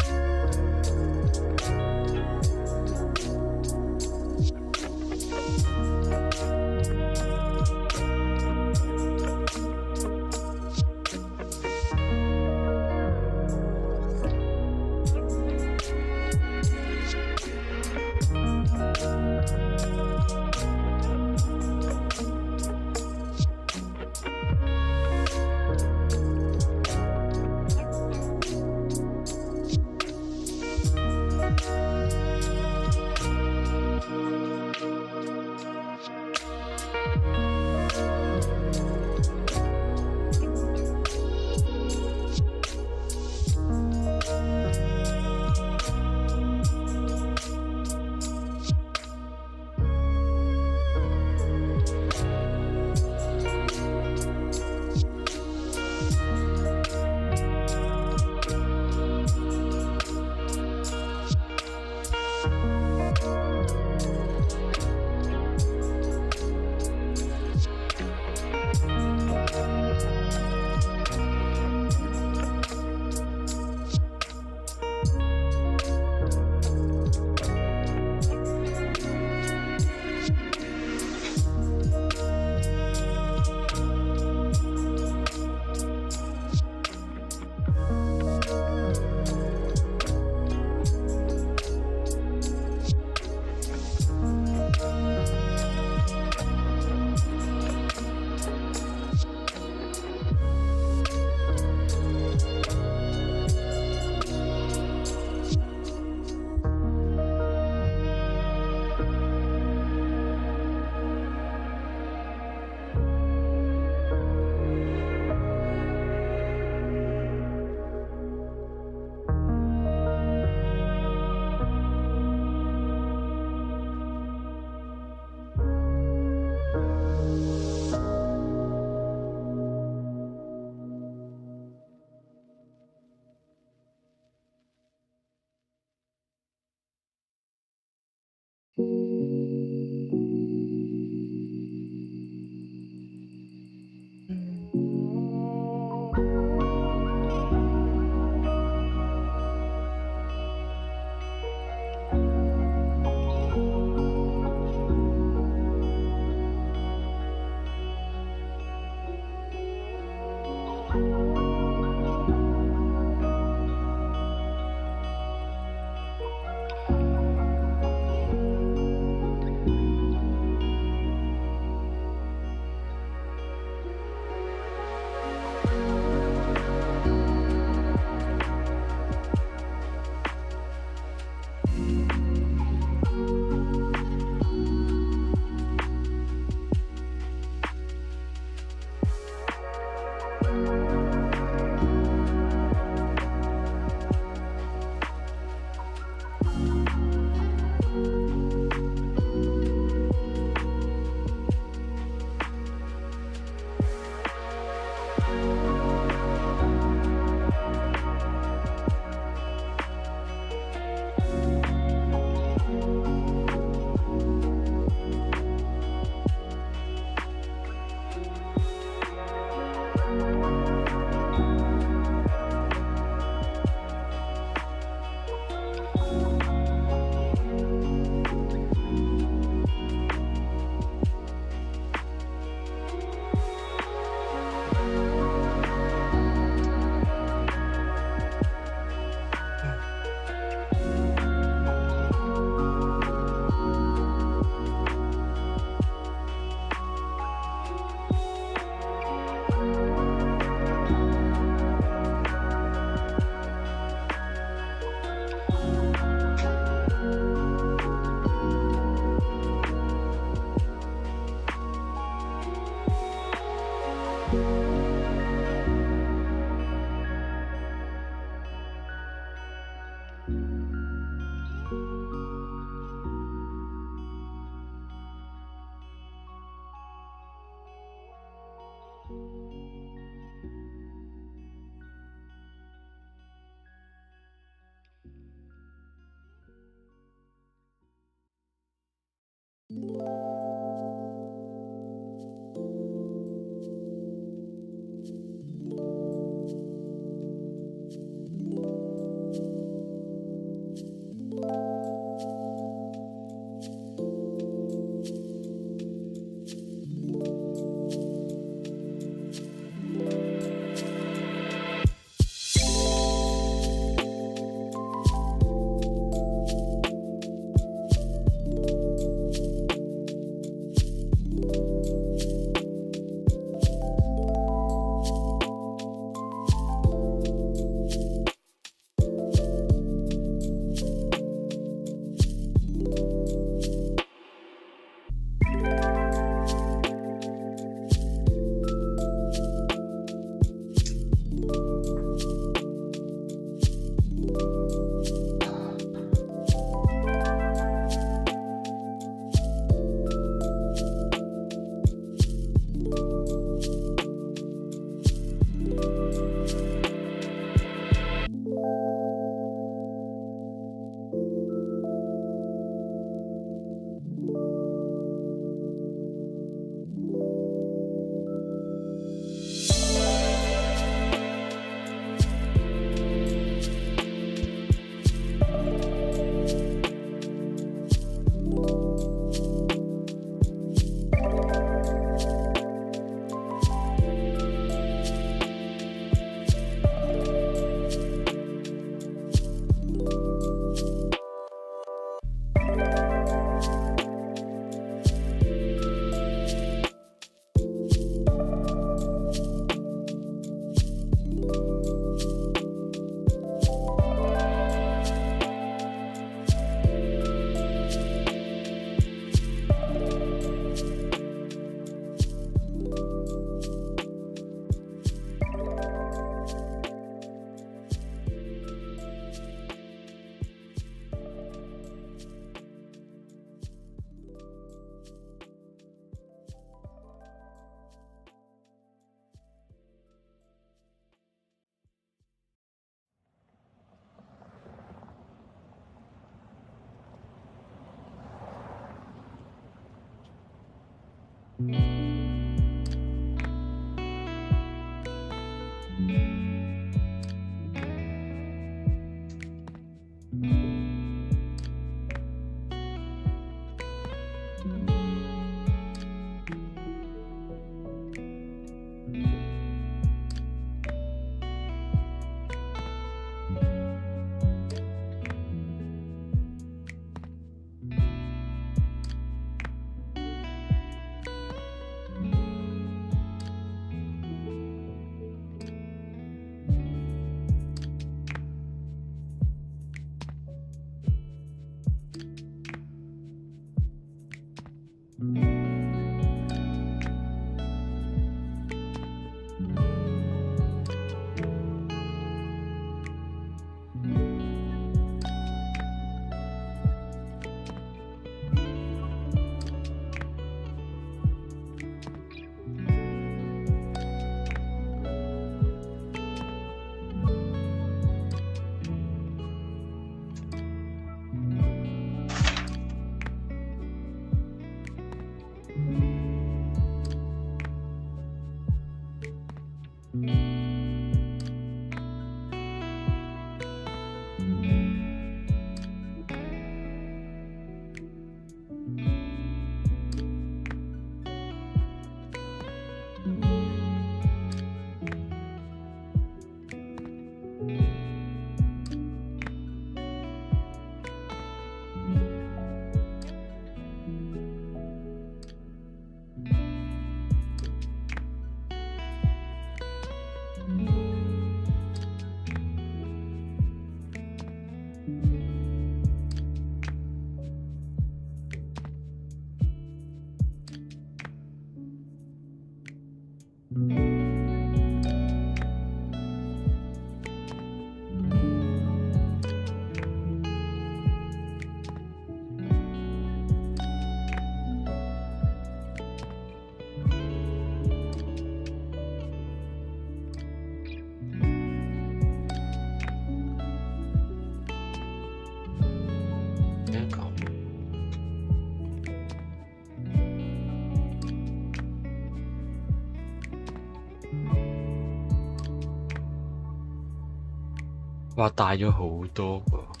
Speaker 1: 哇，大咗好多喎！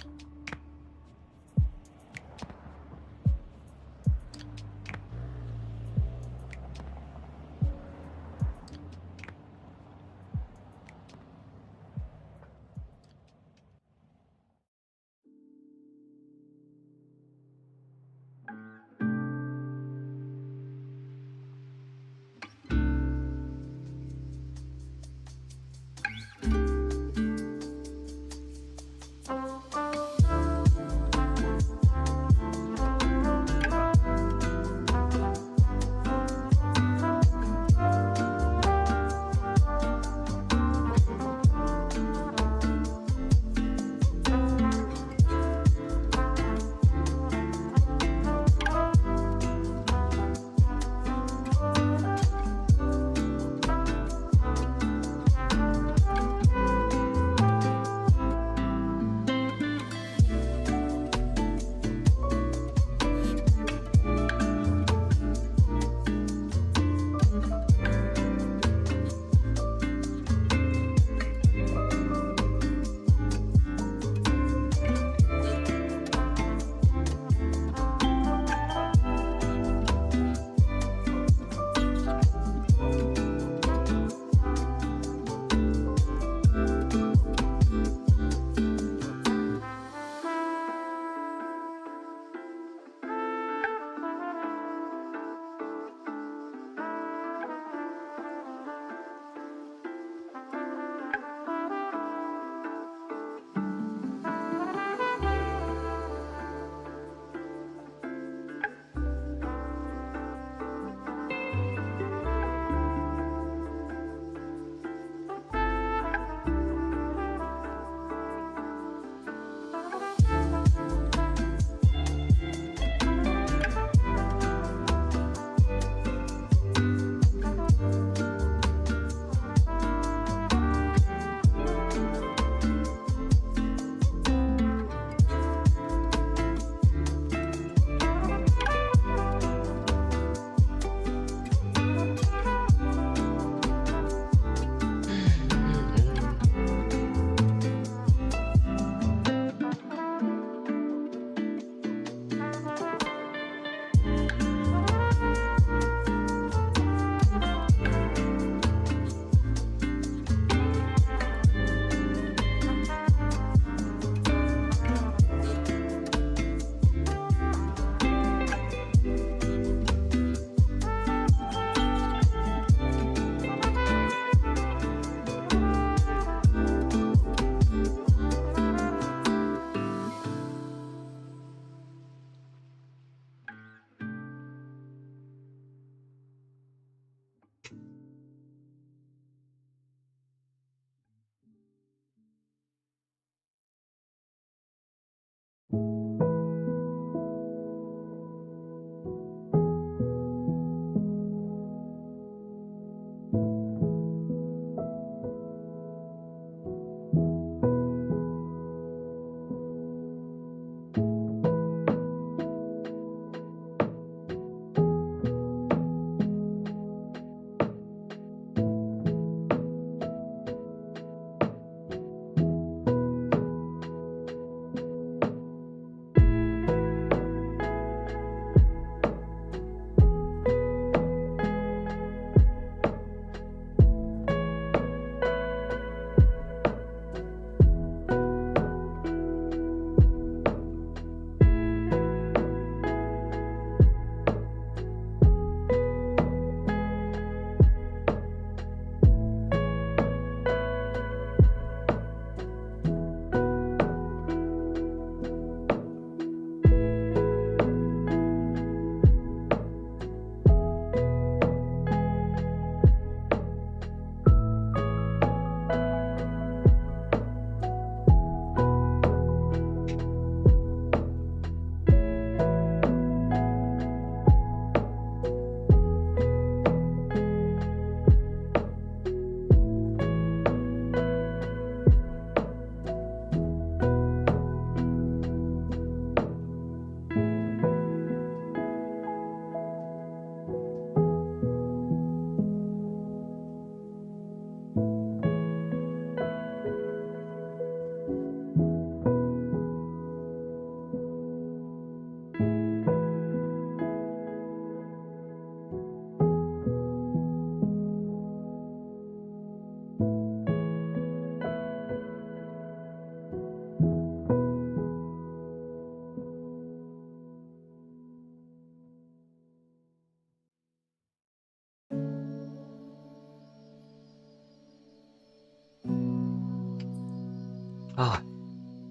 Speaker 1: 啊！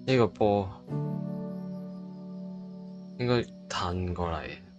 Speaker 1: 呢個波應該褪過嚟。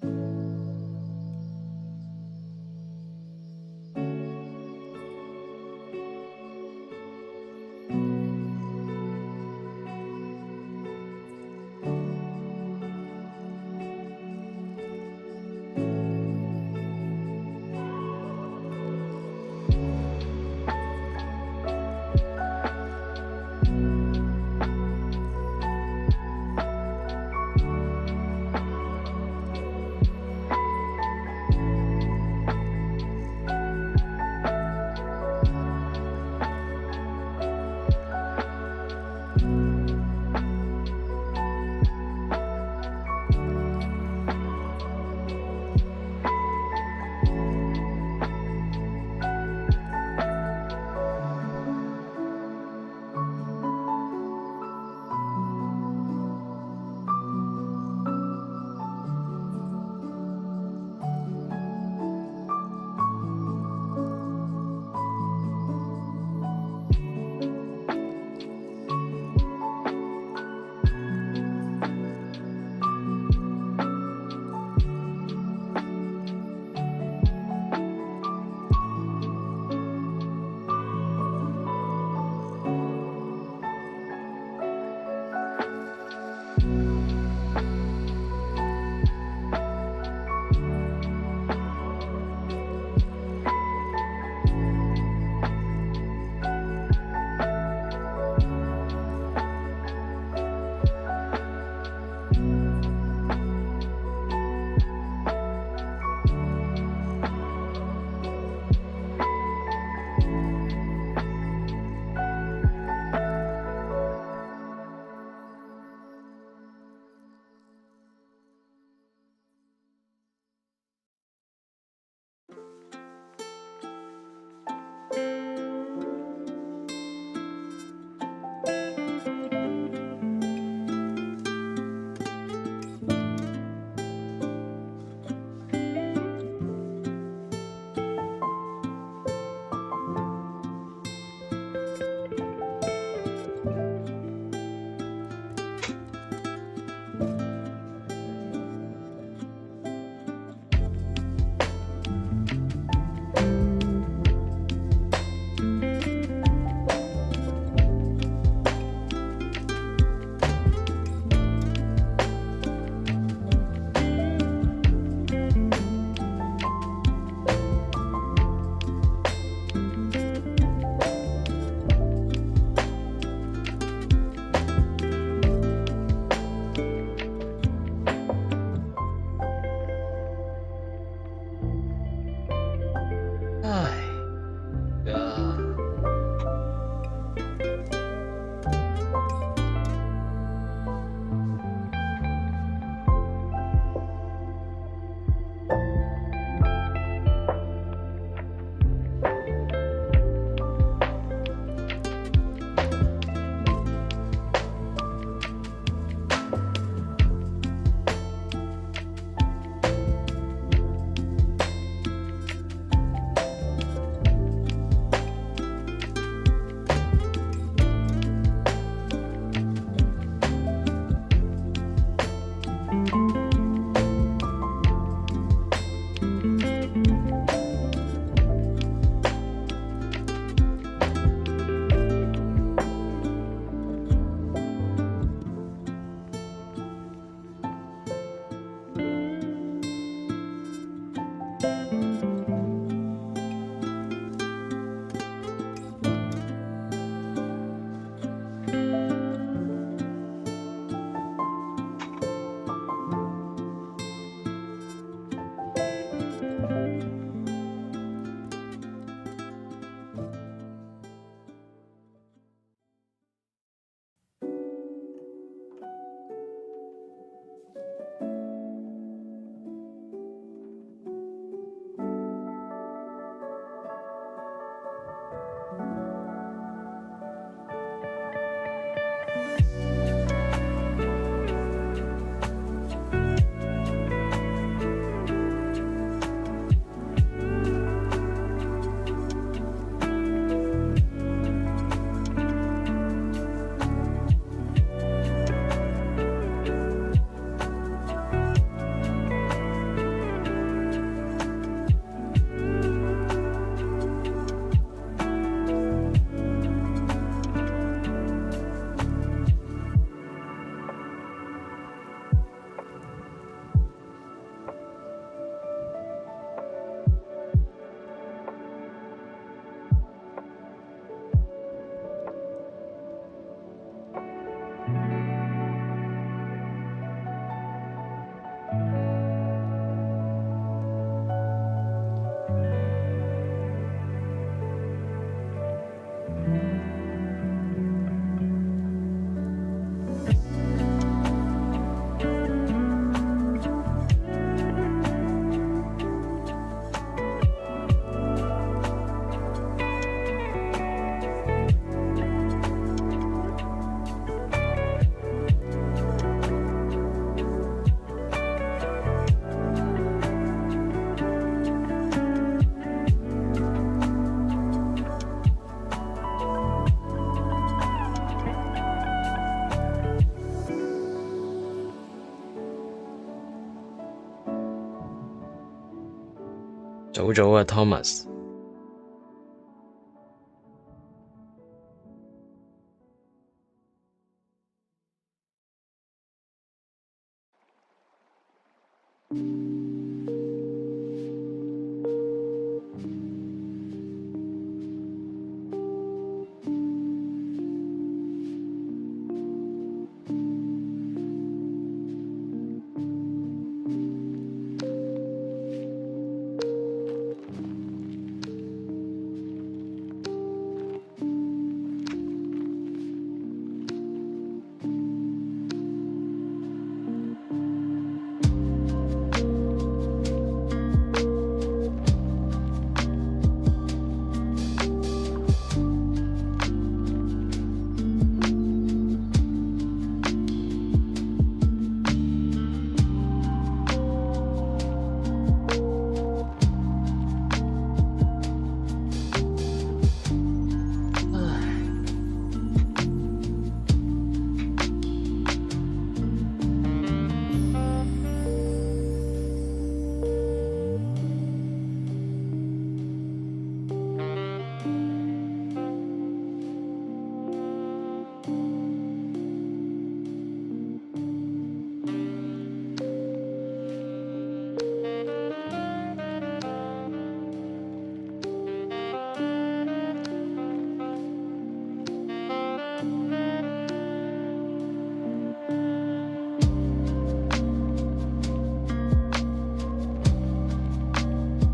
Speaker 1: 早早啊，Thomas。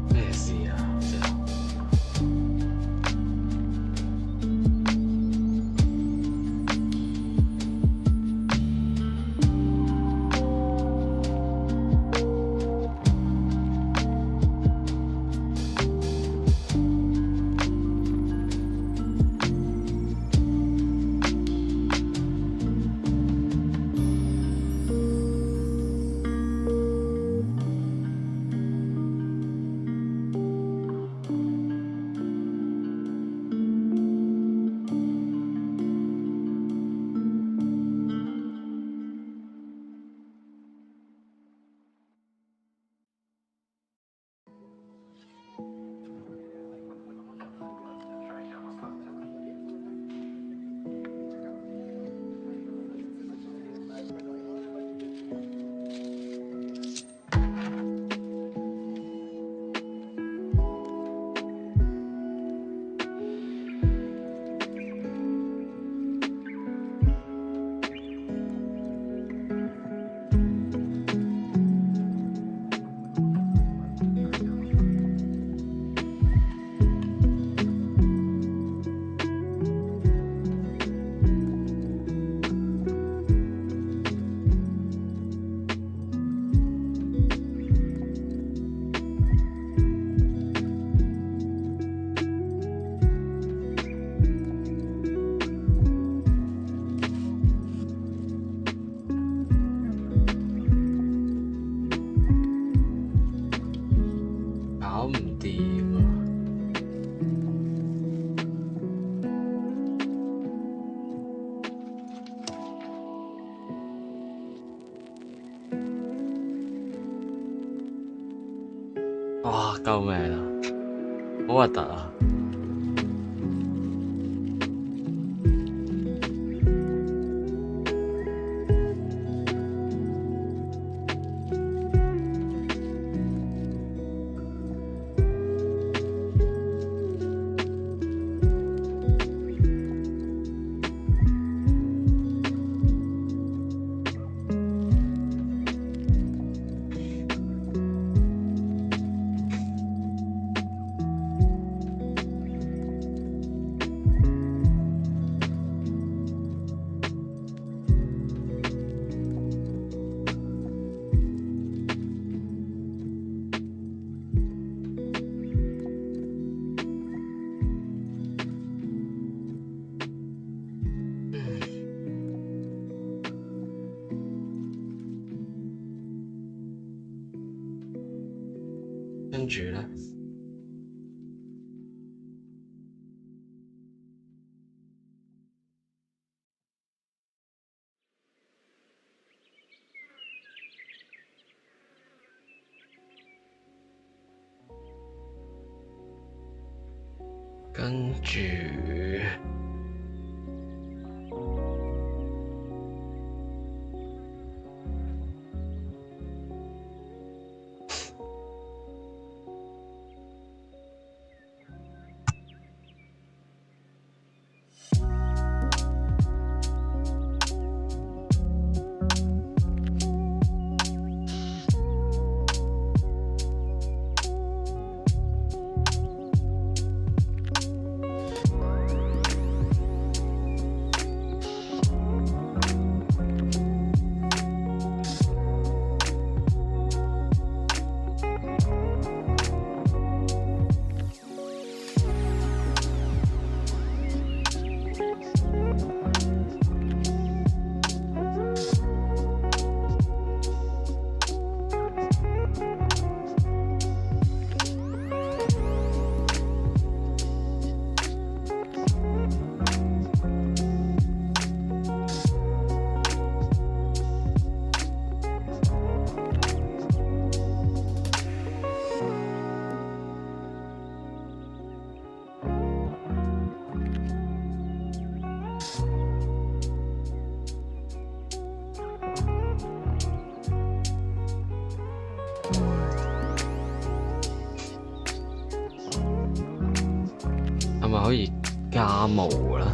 Speaker 1: 咩事啊？真係搞唔掂啊！哇！救命啊！好核突啊！跟住呢？跟住係咪可以加霧啦？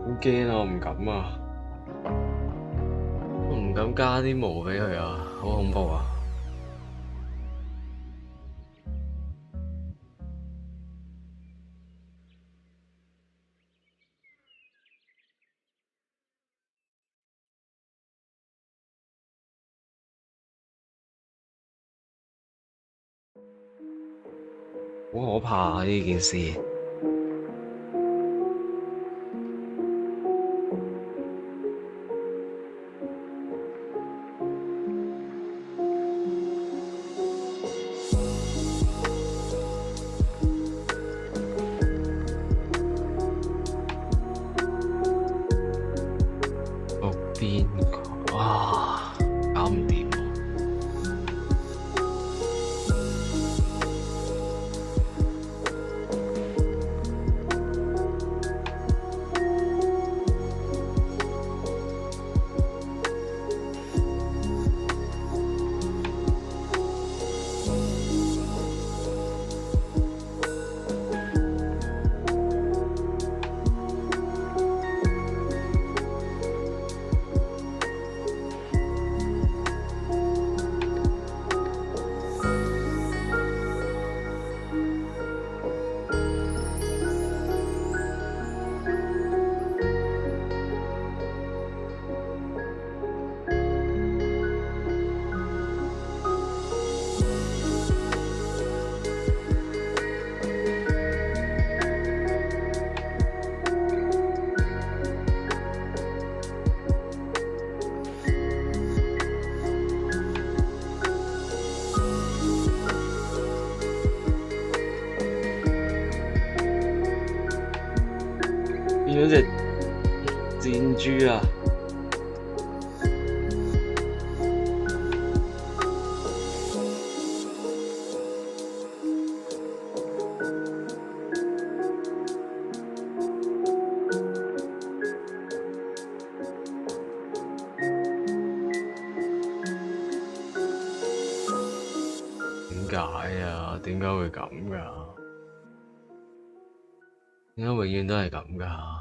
Speaker 1: 好驚啊！我唔敢啊！我唔敢加啲毛俾佢啊，好恐怖啊！好可怕啊！呢件事。邊個啊？搞唔掂喎！咗隻箭豬啊！點解啊？點解會咁㗎？點解永遠都係咁㗎？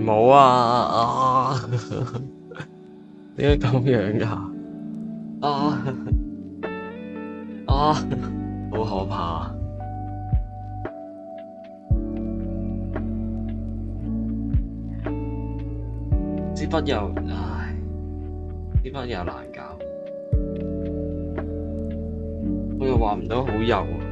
Speaker 1: 唔好啊！點解咁樣㗎？好可怕！支筆又支筆又難搞，我又畫唔到好幼啊！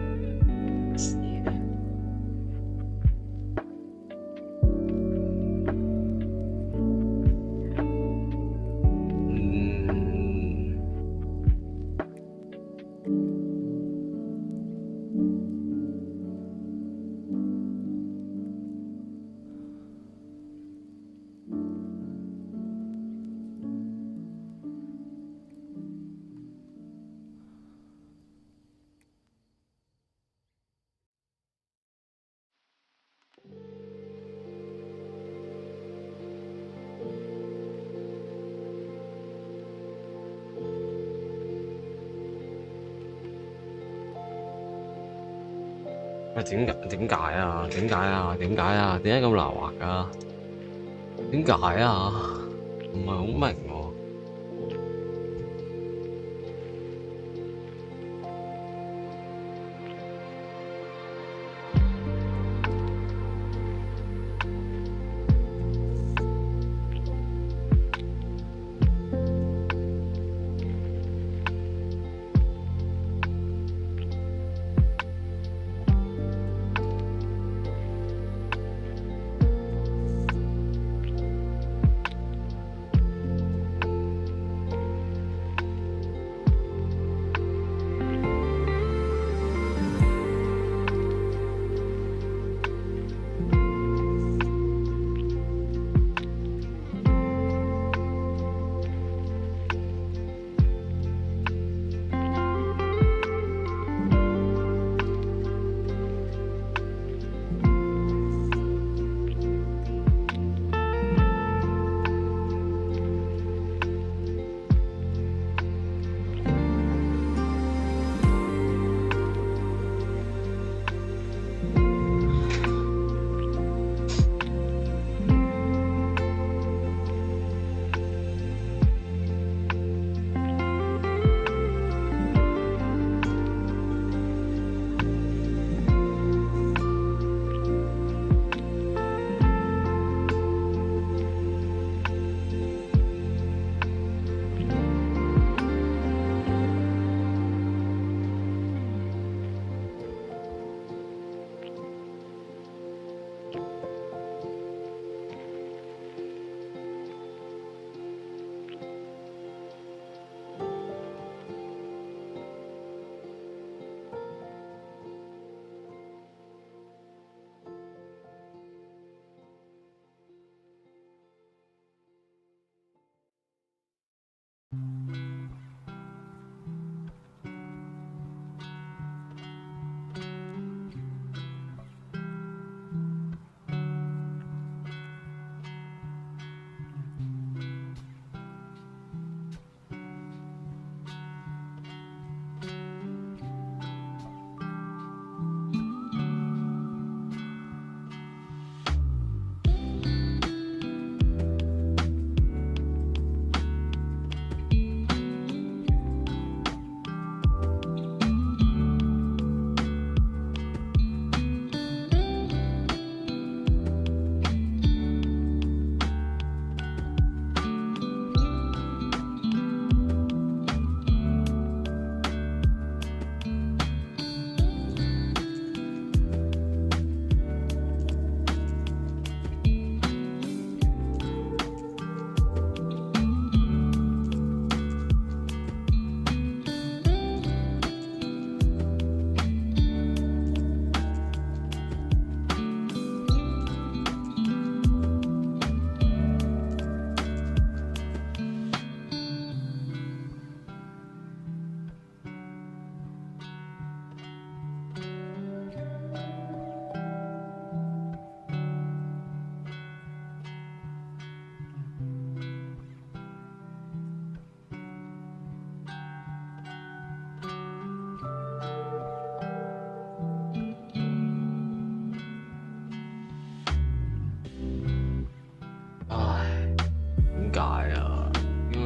Speaker 1: 點解啊？點解啊？點解啊？點解咁難畫㗎？點解啊？唔係好明喎。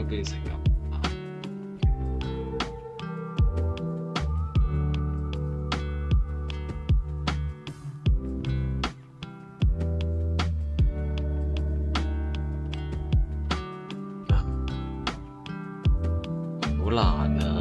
Speaker 1: 變成咁。好難啊！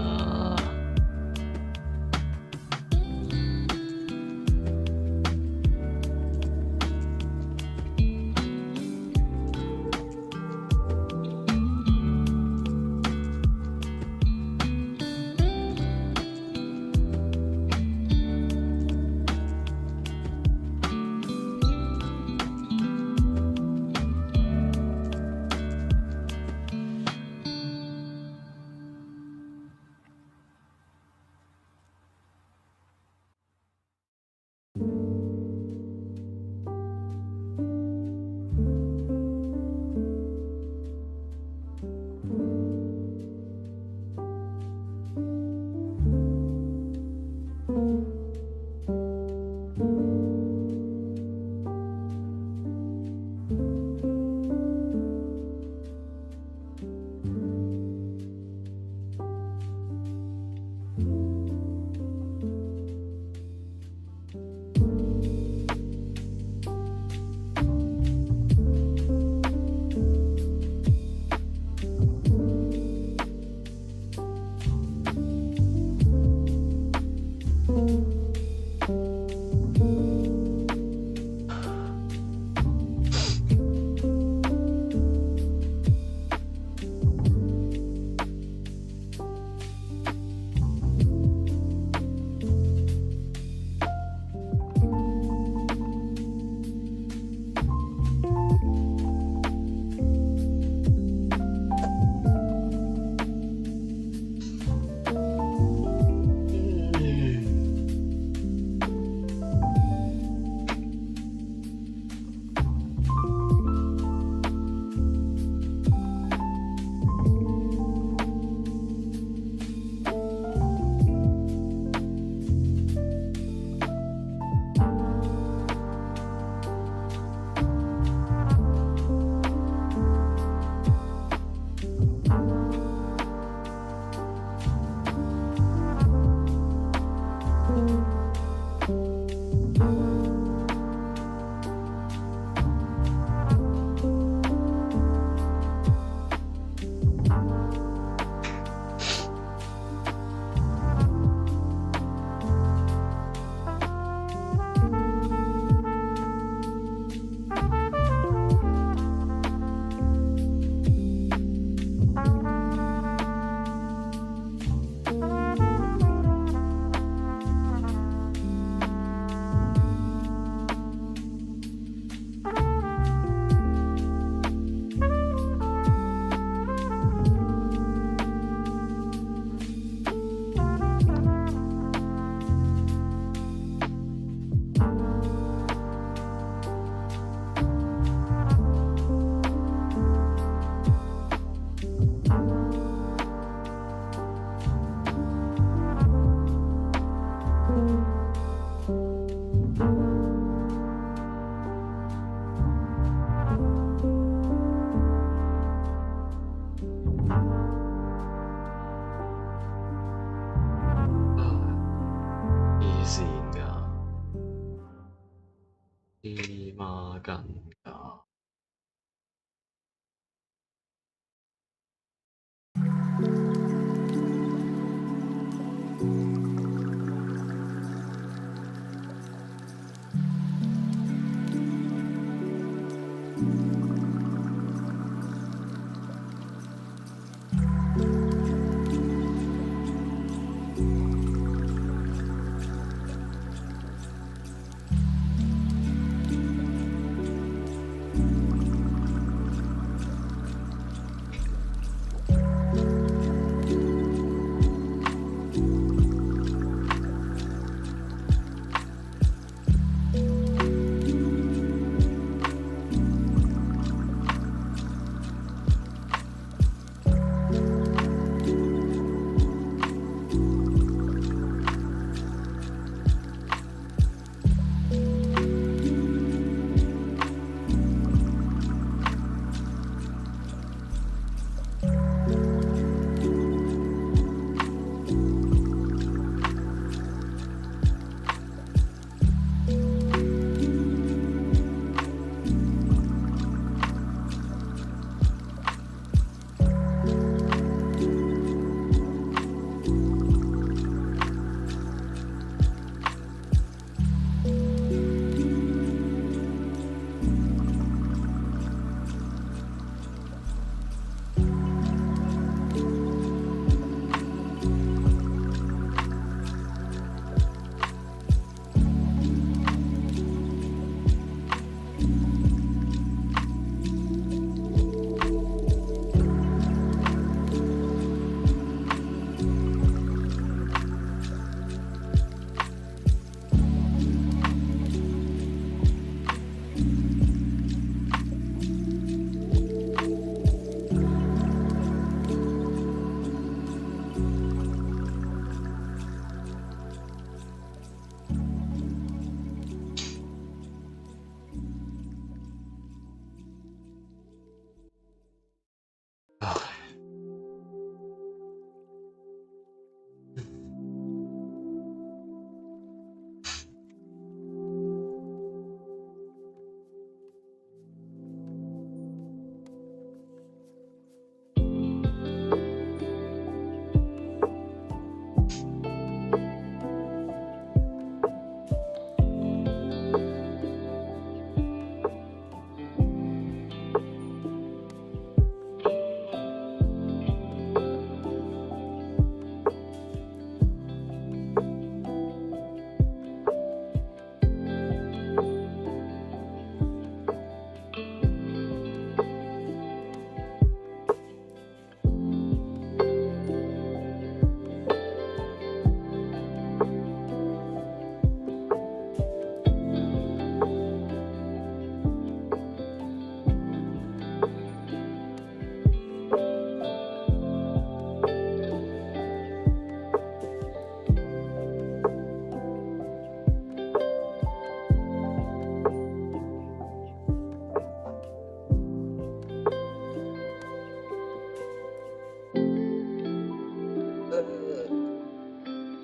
Speaker 1: 黐孖筋㗎。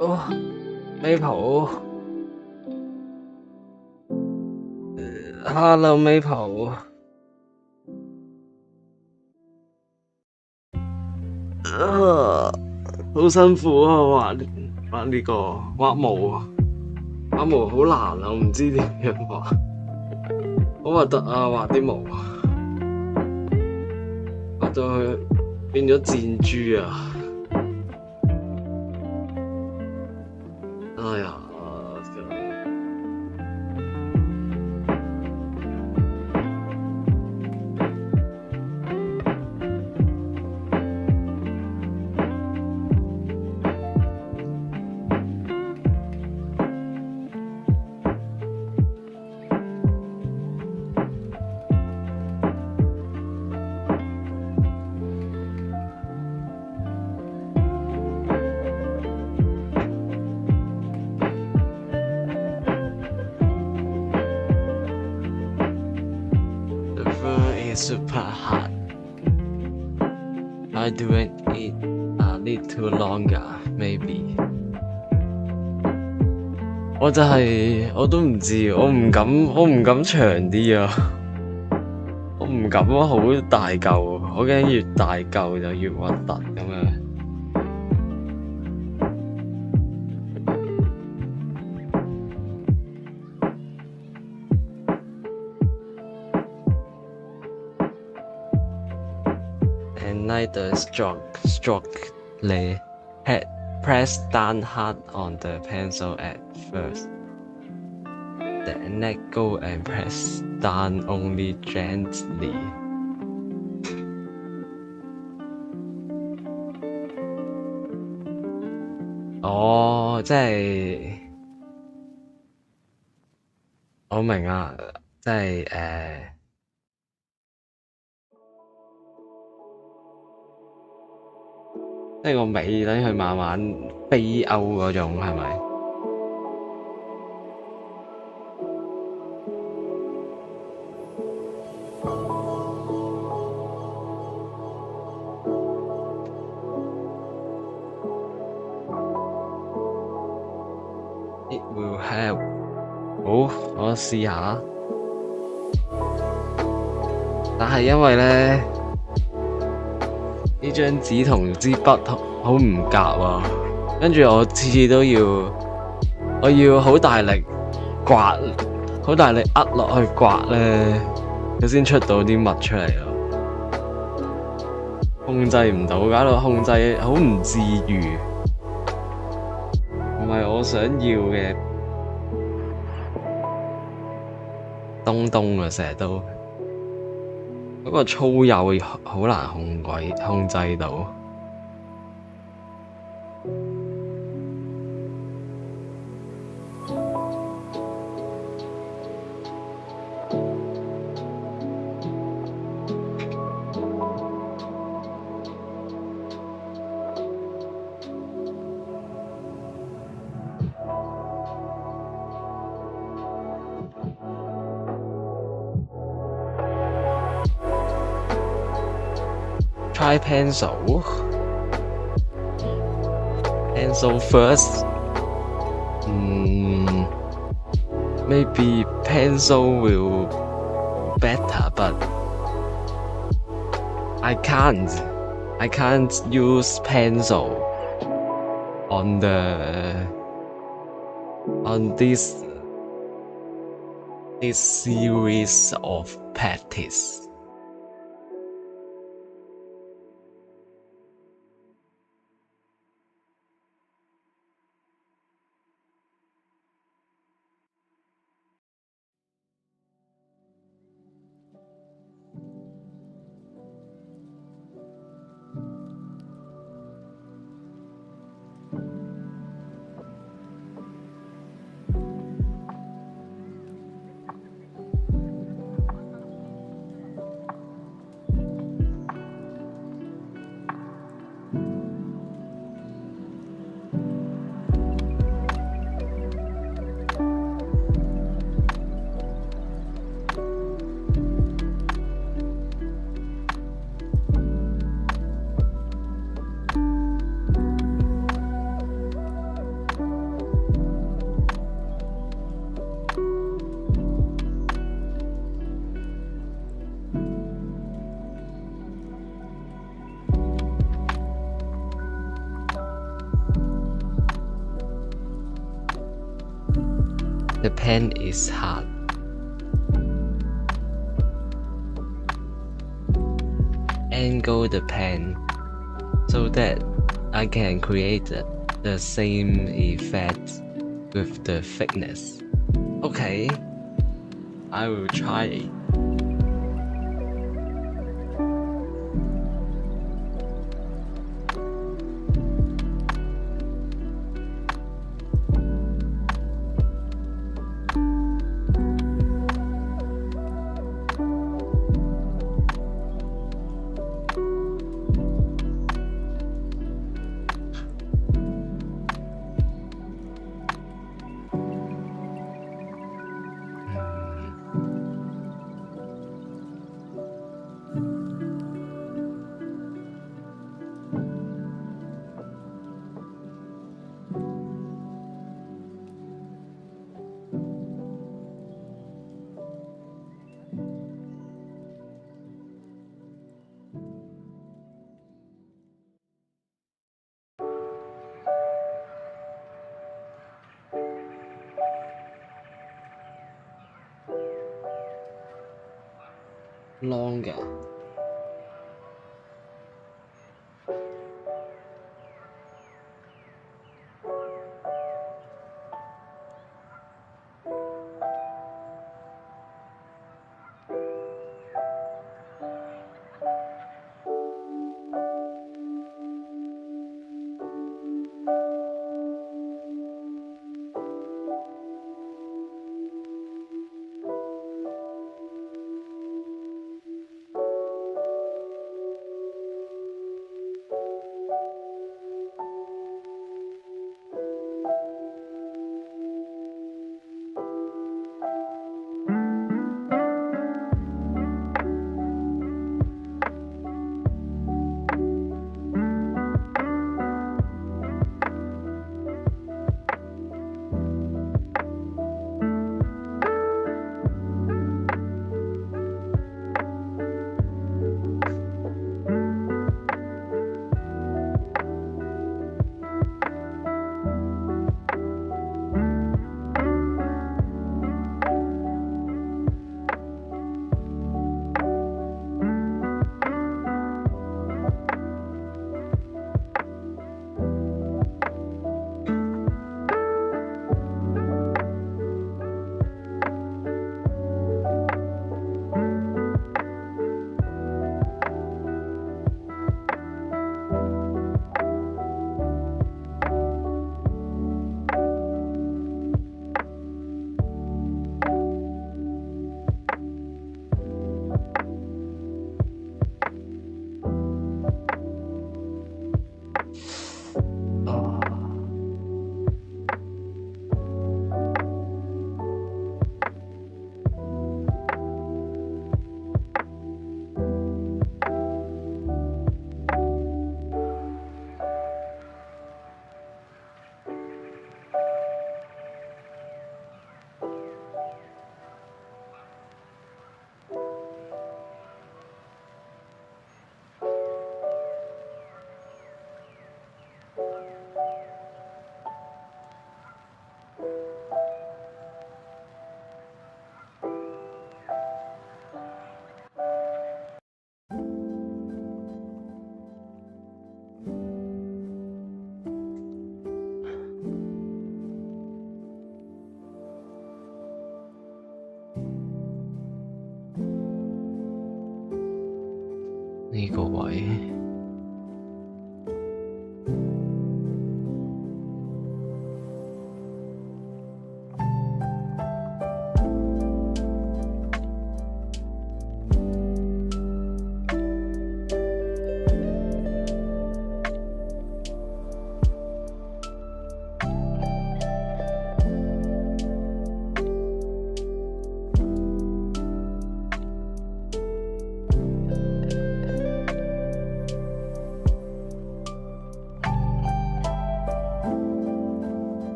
Speaker 1: 哦，Maple， Hello Maple， 好辛苦啊！畫呢個畫毛啊，畫毛好難啊，我唔知點樣畫，好核突啊！畫啲毛，畫到佢變咗箭豬啊！哎呀〜Super hard. I doing it a little longer, maybe. 我就係我都唔知，我唔敢長啲啊！我唔敢好大嚿，我驚越大嚿就越核突咁樣。Neither stroke the head. Press down hard on the pencil at first. Then let go and press down only gently. 哦，即係我明啊，即係即係個尾等佢慢慢飛勾嗰種係咪？It will help。好，我試下。但係因為咧。呢張紙同支筆好唔夾啊，跟住我次次都我要好大力刮，好大力壓落去刮咧，佢先出到啲墨出嚟咯。控制唔到，搞到控制好唔自如，唔係我想要嘅東啊，成日都。嗰個粗幼好難控制到。Try pencil. Pencil first. Maybe pencil will better, but I can't use pencil on this series of practice. The pen is hard. Angle the pen so that I can create the same effect with the thickness. Okay, I will try it. Longer.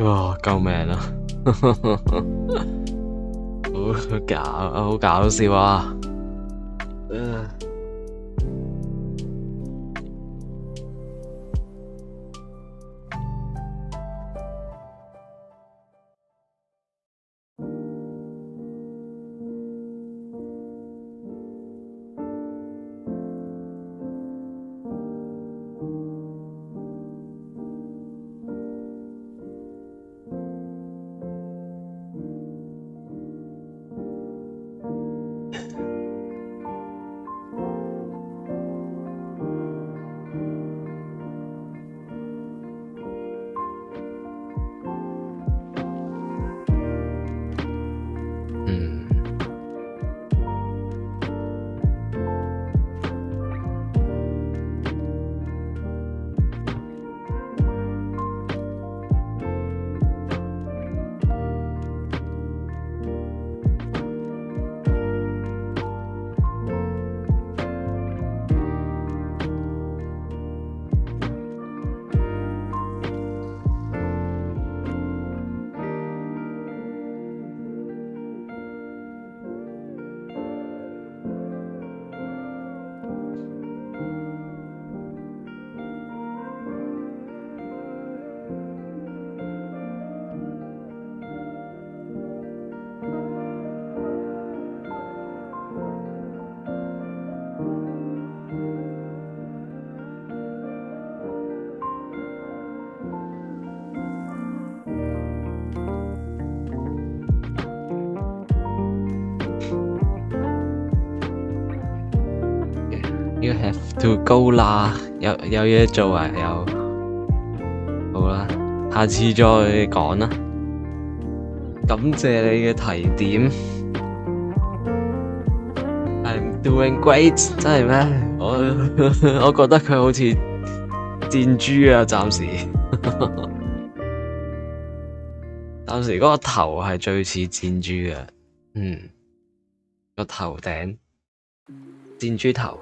Speaker 1: 哇！救命啊！好搞笑啊！You have to go 啦，有嘢做啊，好啦，下次再講啦。感謝你嘅提點。I'm doing great，真係咩？我覺得佢好似箭豬啊，暫時暫時嗰個頭係最似箭豬嘅，個頭頂箭豬頭。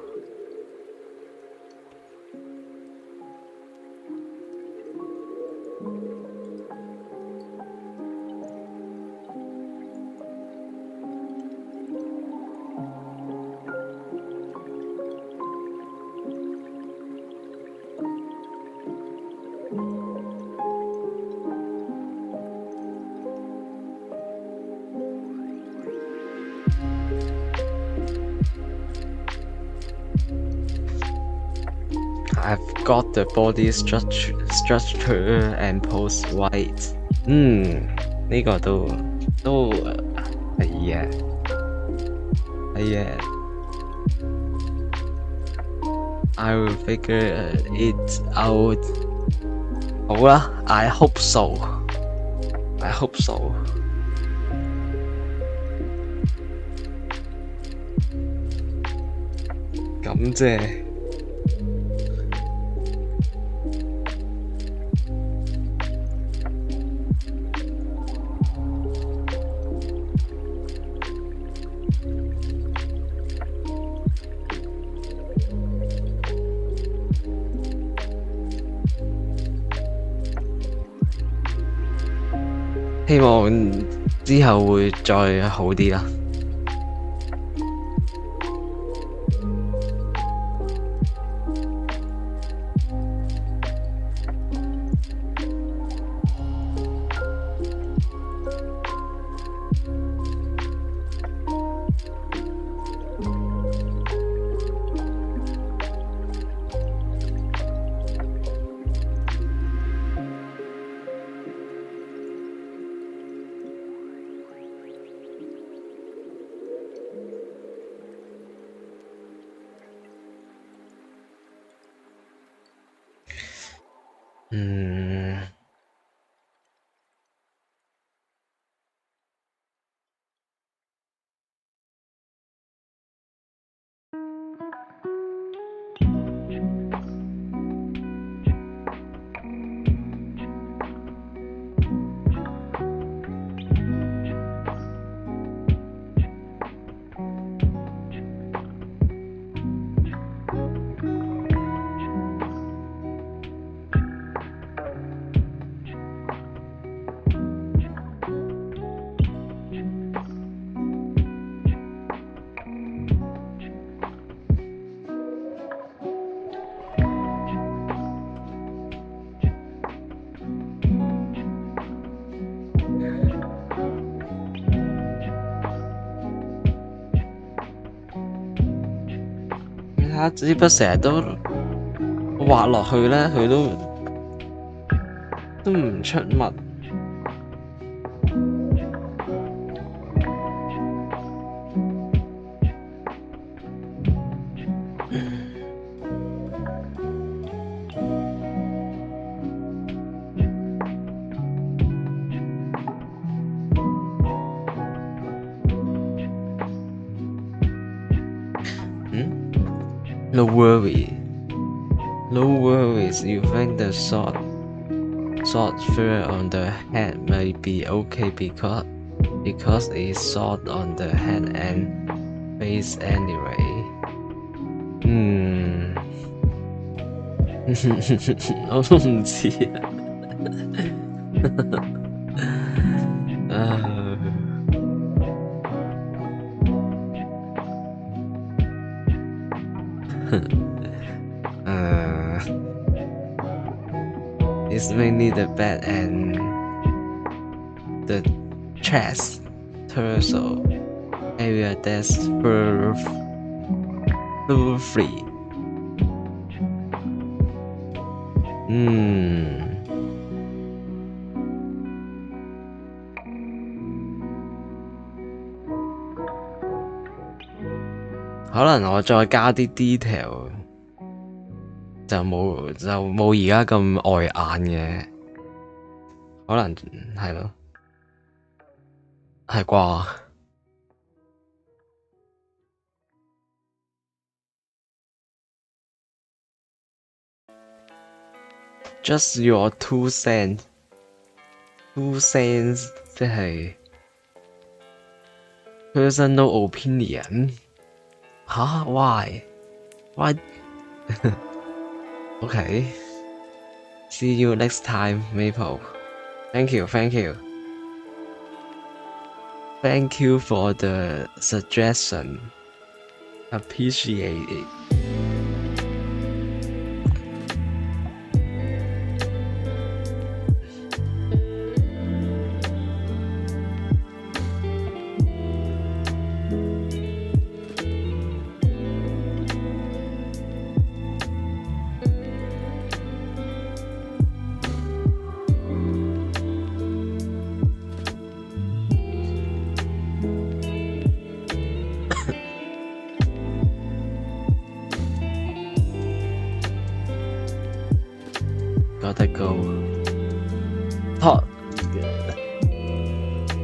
Speaker 1: I've got the body structure and pose right。呢個都係嘅。I will figure it out。好啦 ，I hope so。I hope so。感謝。希望之後會再好啲啦。下支筆成日都畫落去咧，佢都唔出乜。No worries. You think the short fur on the head may be okay because it's short on the head and face anyway. 我都唔知啊。It's mainly the back and the chest, torso area that's fur-free. 可能我再加啲 detail 就冇而家咁礙眼嘅，可能係咯，係啩？Just your 2 cents， 2 cents 即係 personal opinion。吓 ？Why？ Okay. See you next time, Maple. Thank you. Thank you for the suggestion. Appreciate it. ，Gotta go. Talk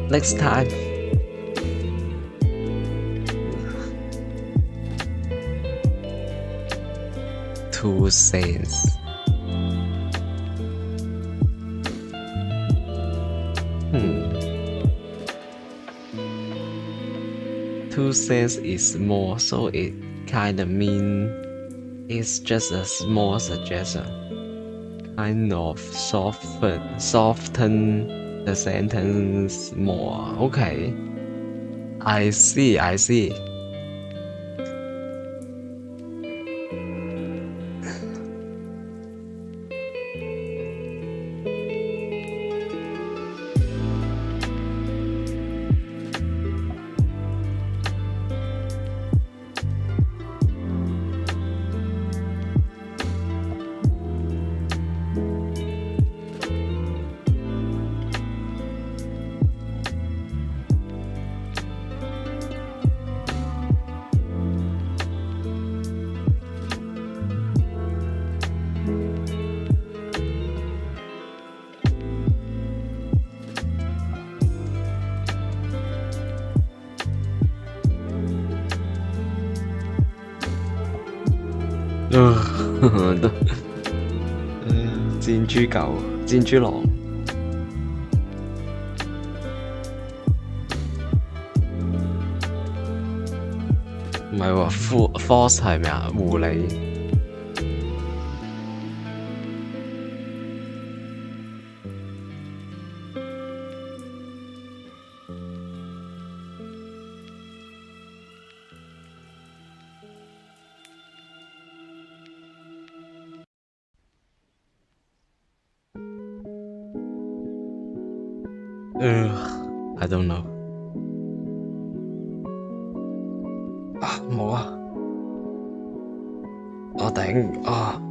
Speaker 1: next time. Two cents. 2 cents is small, so it kinda mean it's just a small suggestion. Kind of soften the sentence more. Okay. I see.都箭豬狗、箭豬狼，唔係喎，force 係咩啊？狐狸。I don't know。冇啊。頂啊！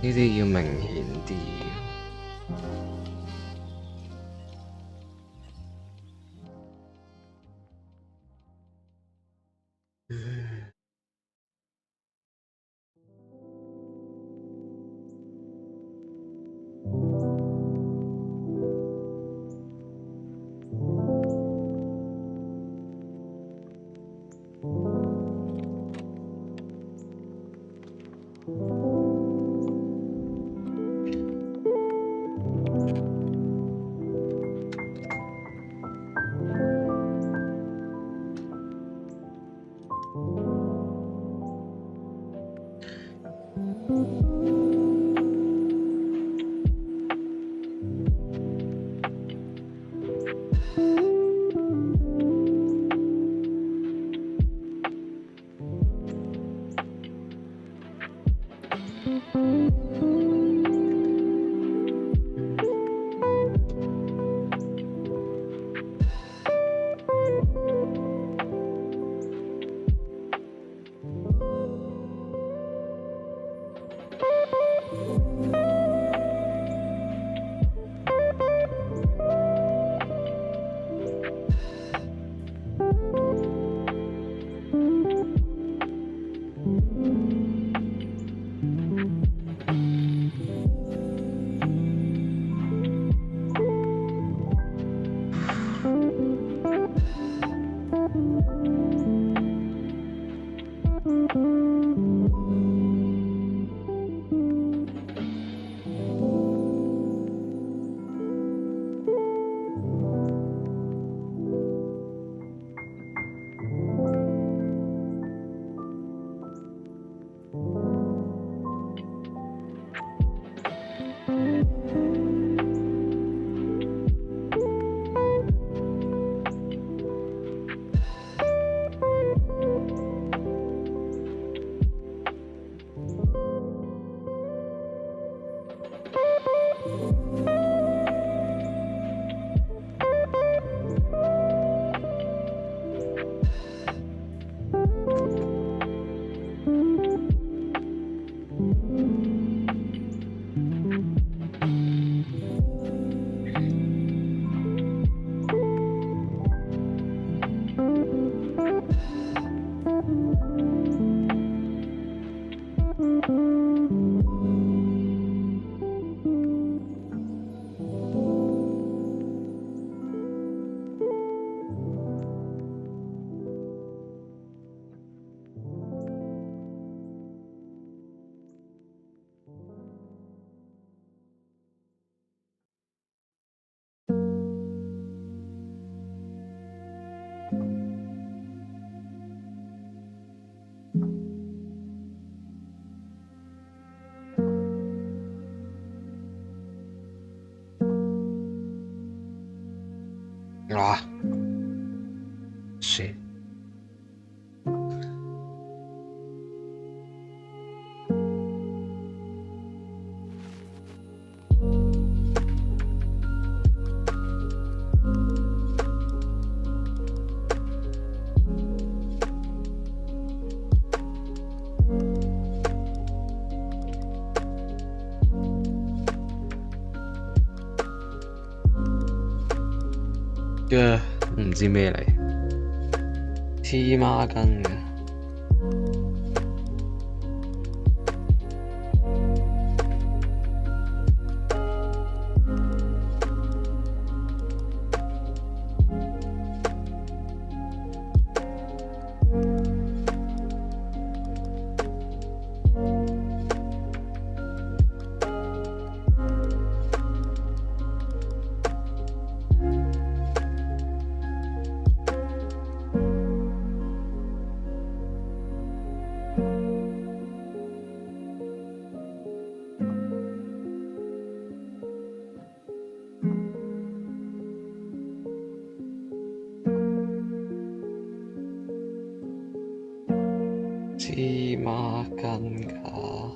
Speaker 1: 呢啲要明顯啲。啊，shit。嘅唔知咩嚟，黐孖筋嘅。黐孖筋㗎。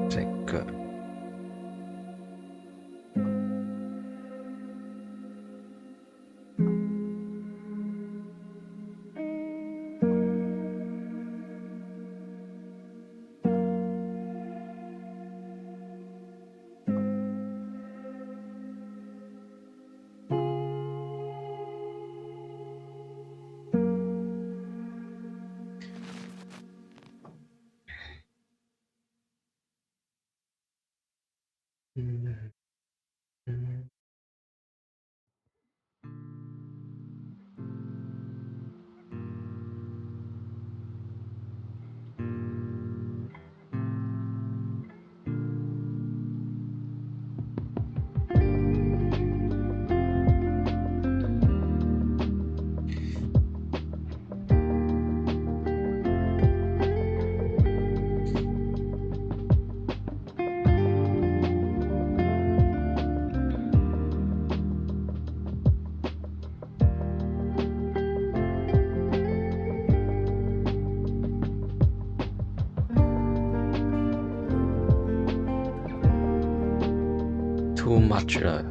Speaker 1: 隻腳。Too much 啦。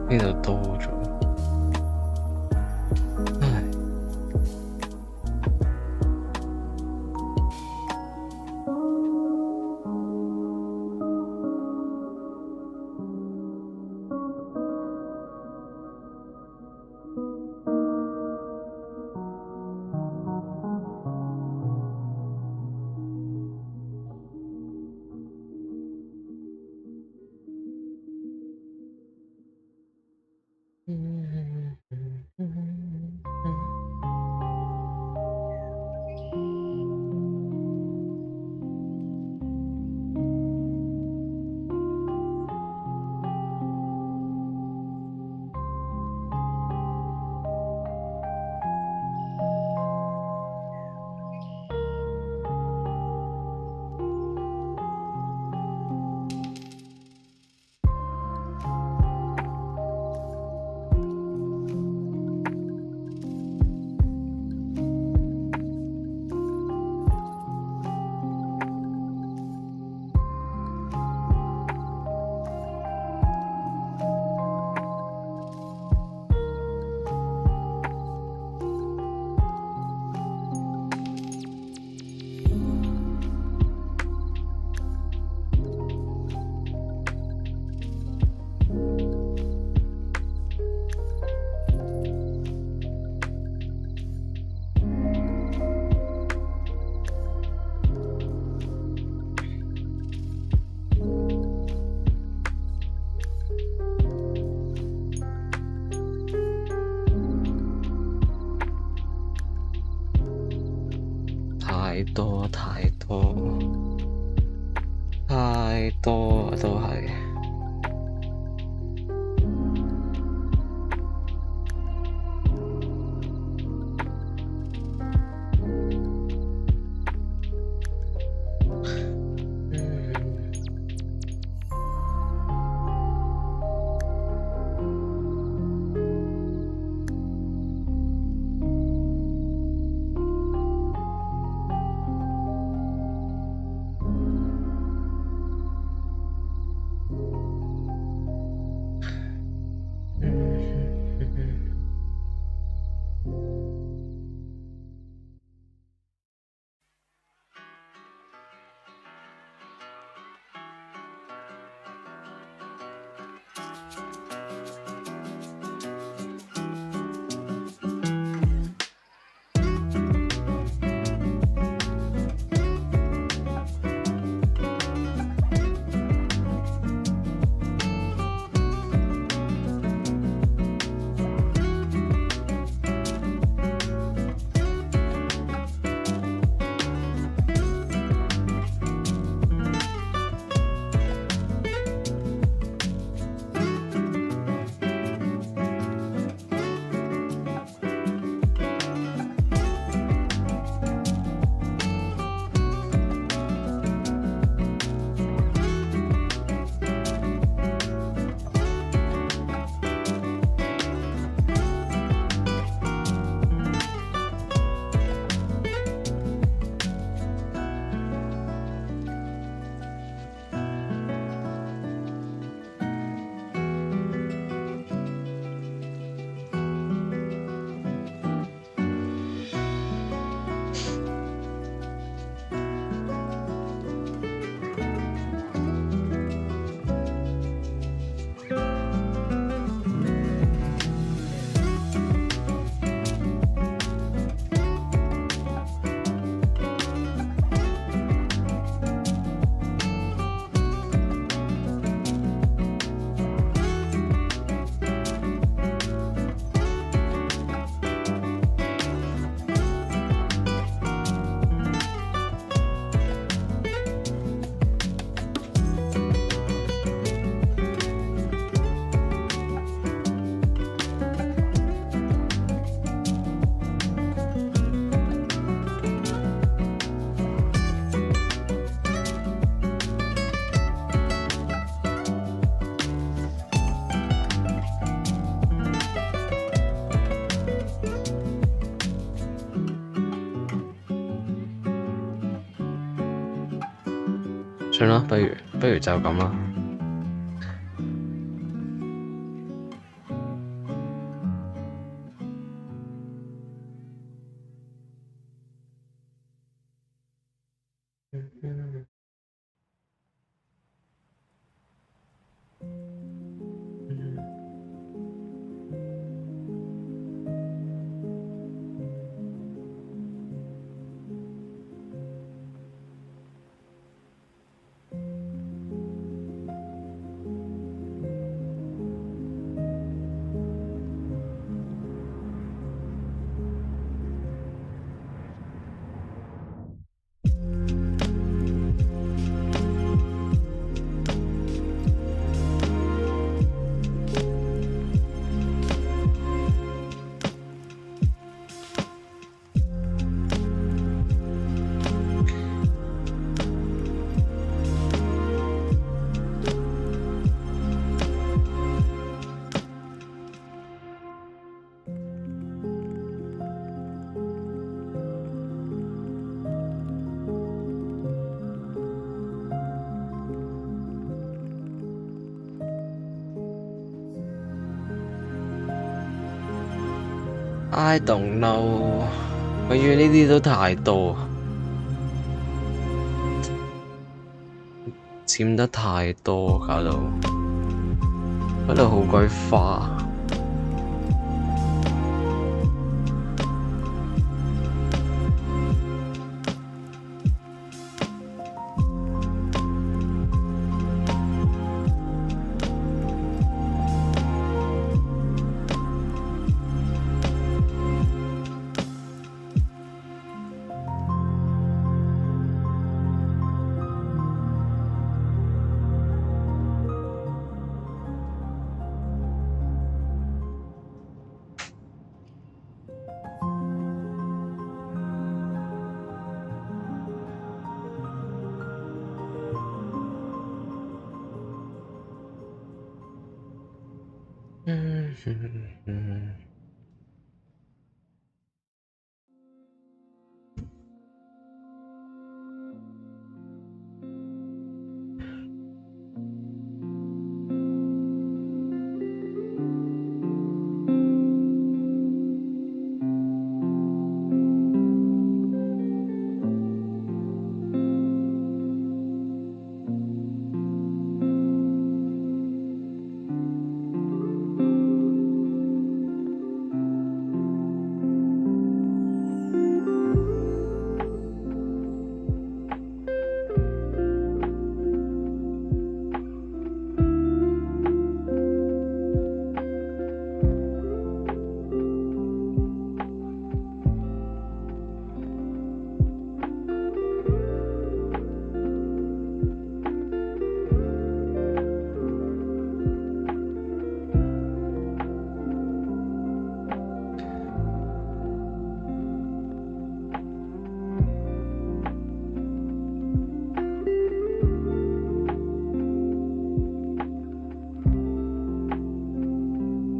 Speaker 1: 呢度多咗，唉。太多太多太多都係。不如就咁啦。I don't know， 永遠呢啲都太多，佔得太多，搞到好鬼花。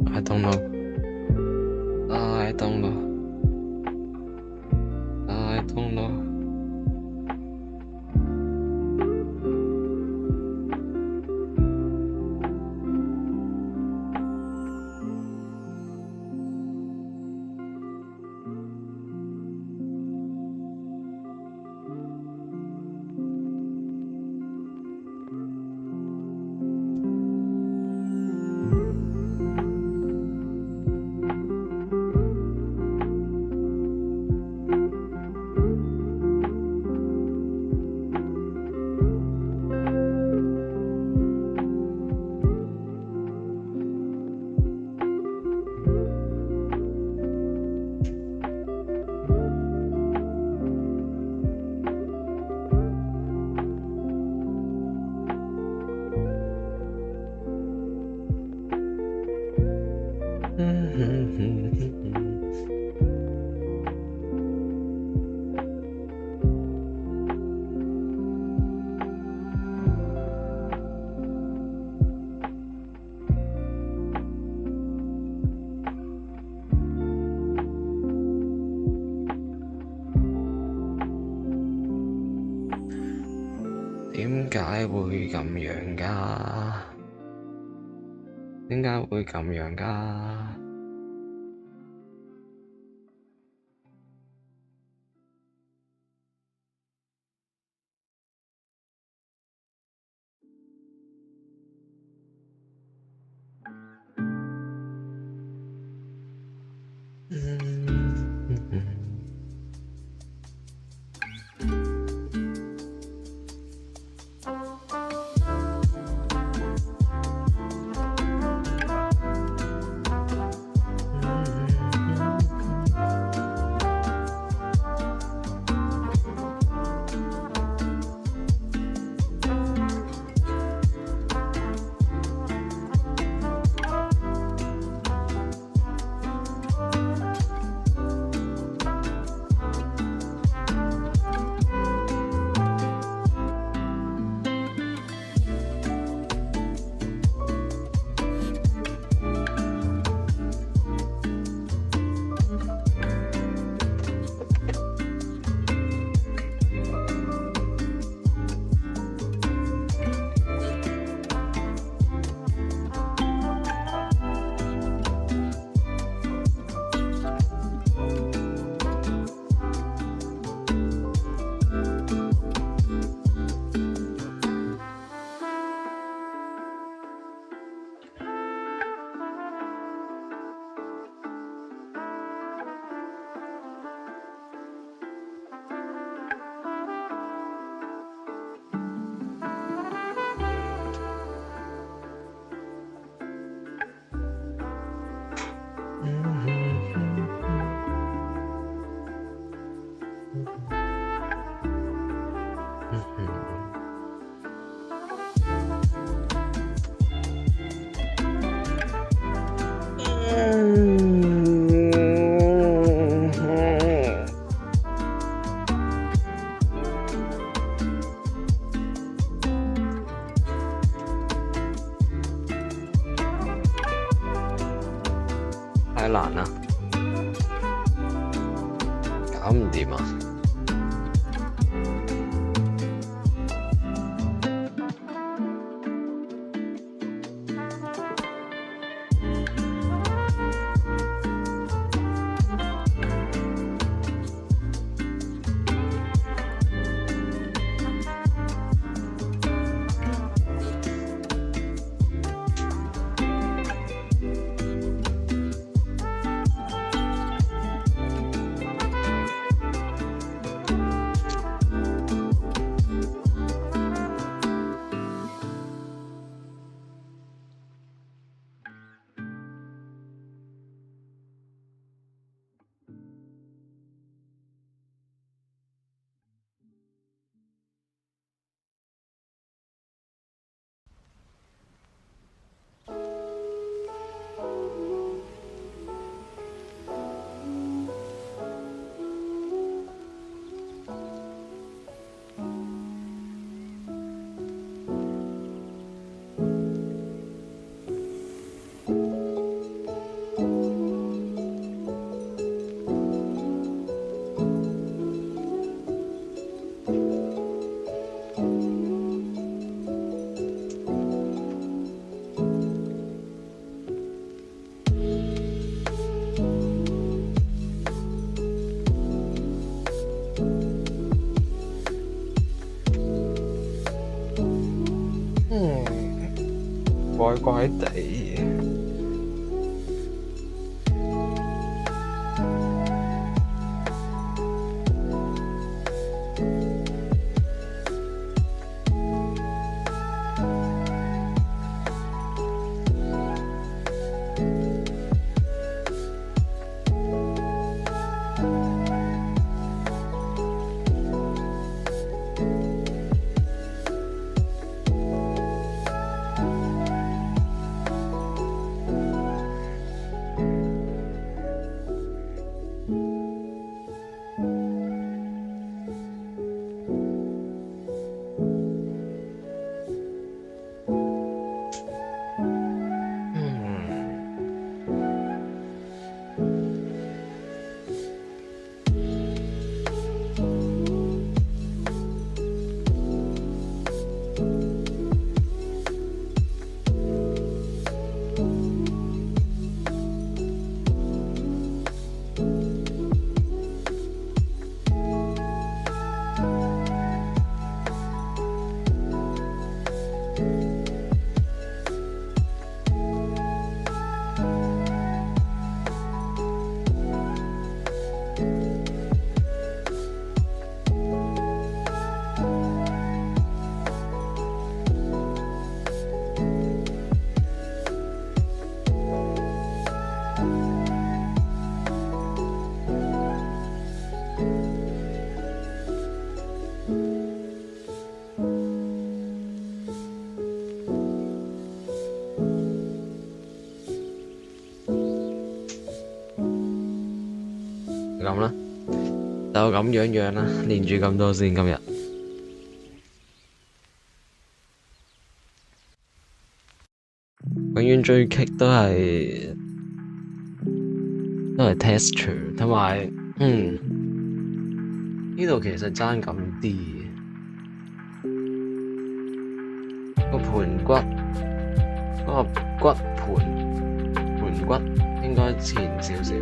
Speaker 1: I don't know. I don't know. I don't know. 解會咁樣㗎？點解會咁樣㗎？太難啦，搞唔掂啊！怪怪地。咁啦，就咁樣啦，練住咁多先今日。永遠最棘都係 texture， 同埋呢度其實爭咁啲個盤骨嗰個骨盤骨應該前少少。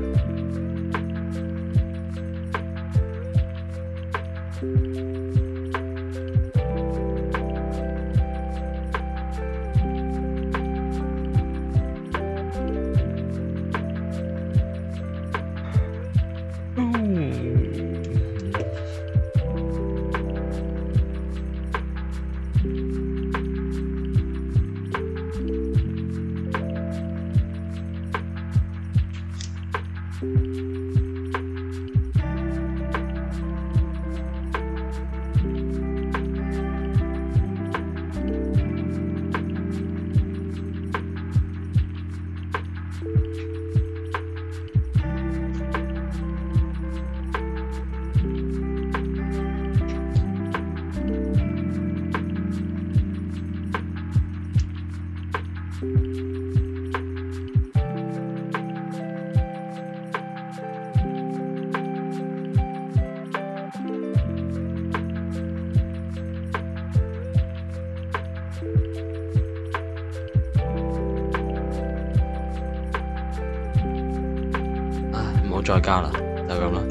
Speaker 1: 唔好再加啦，就咁啦，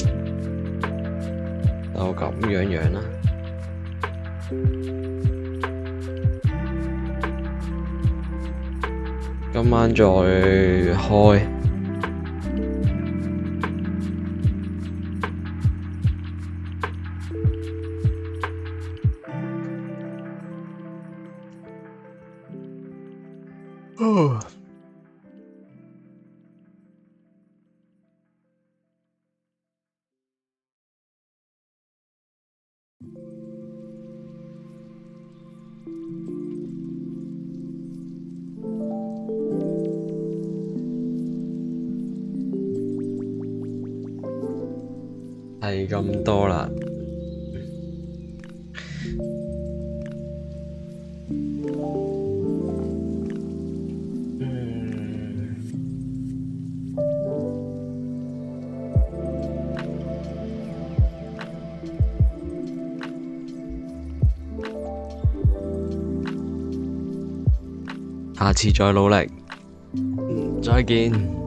Speaker 1: 就咁樣啦。今晚再開。係咁多啦。下次再努力。再見。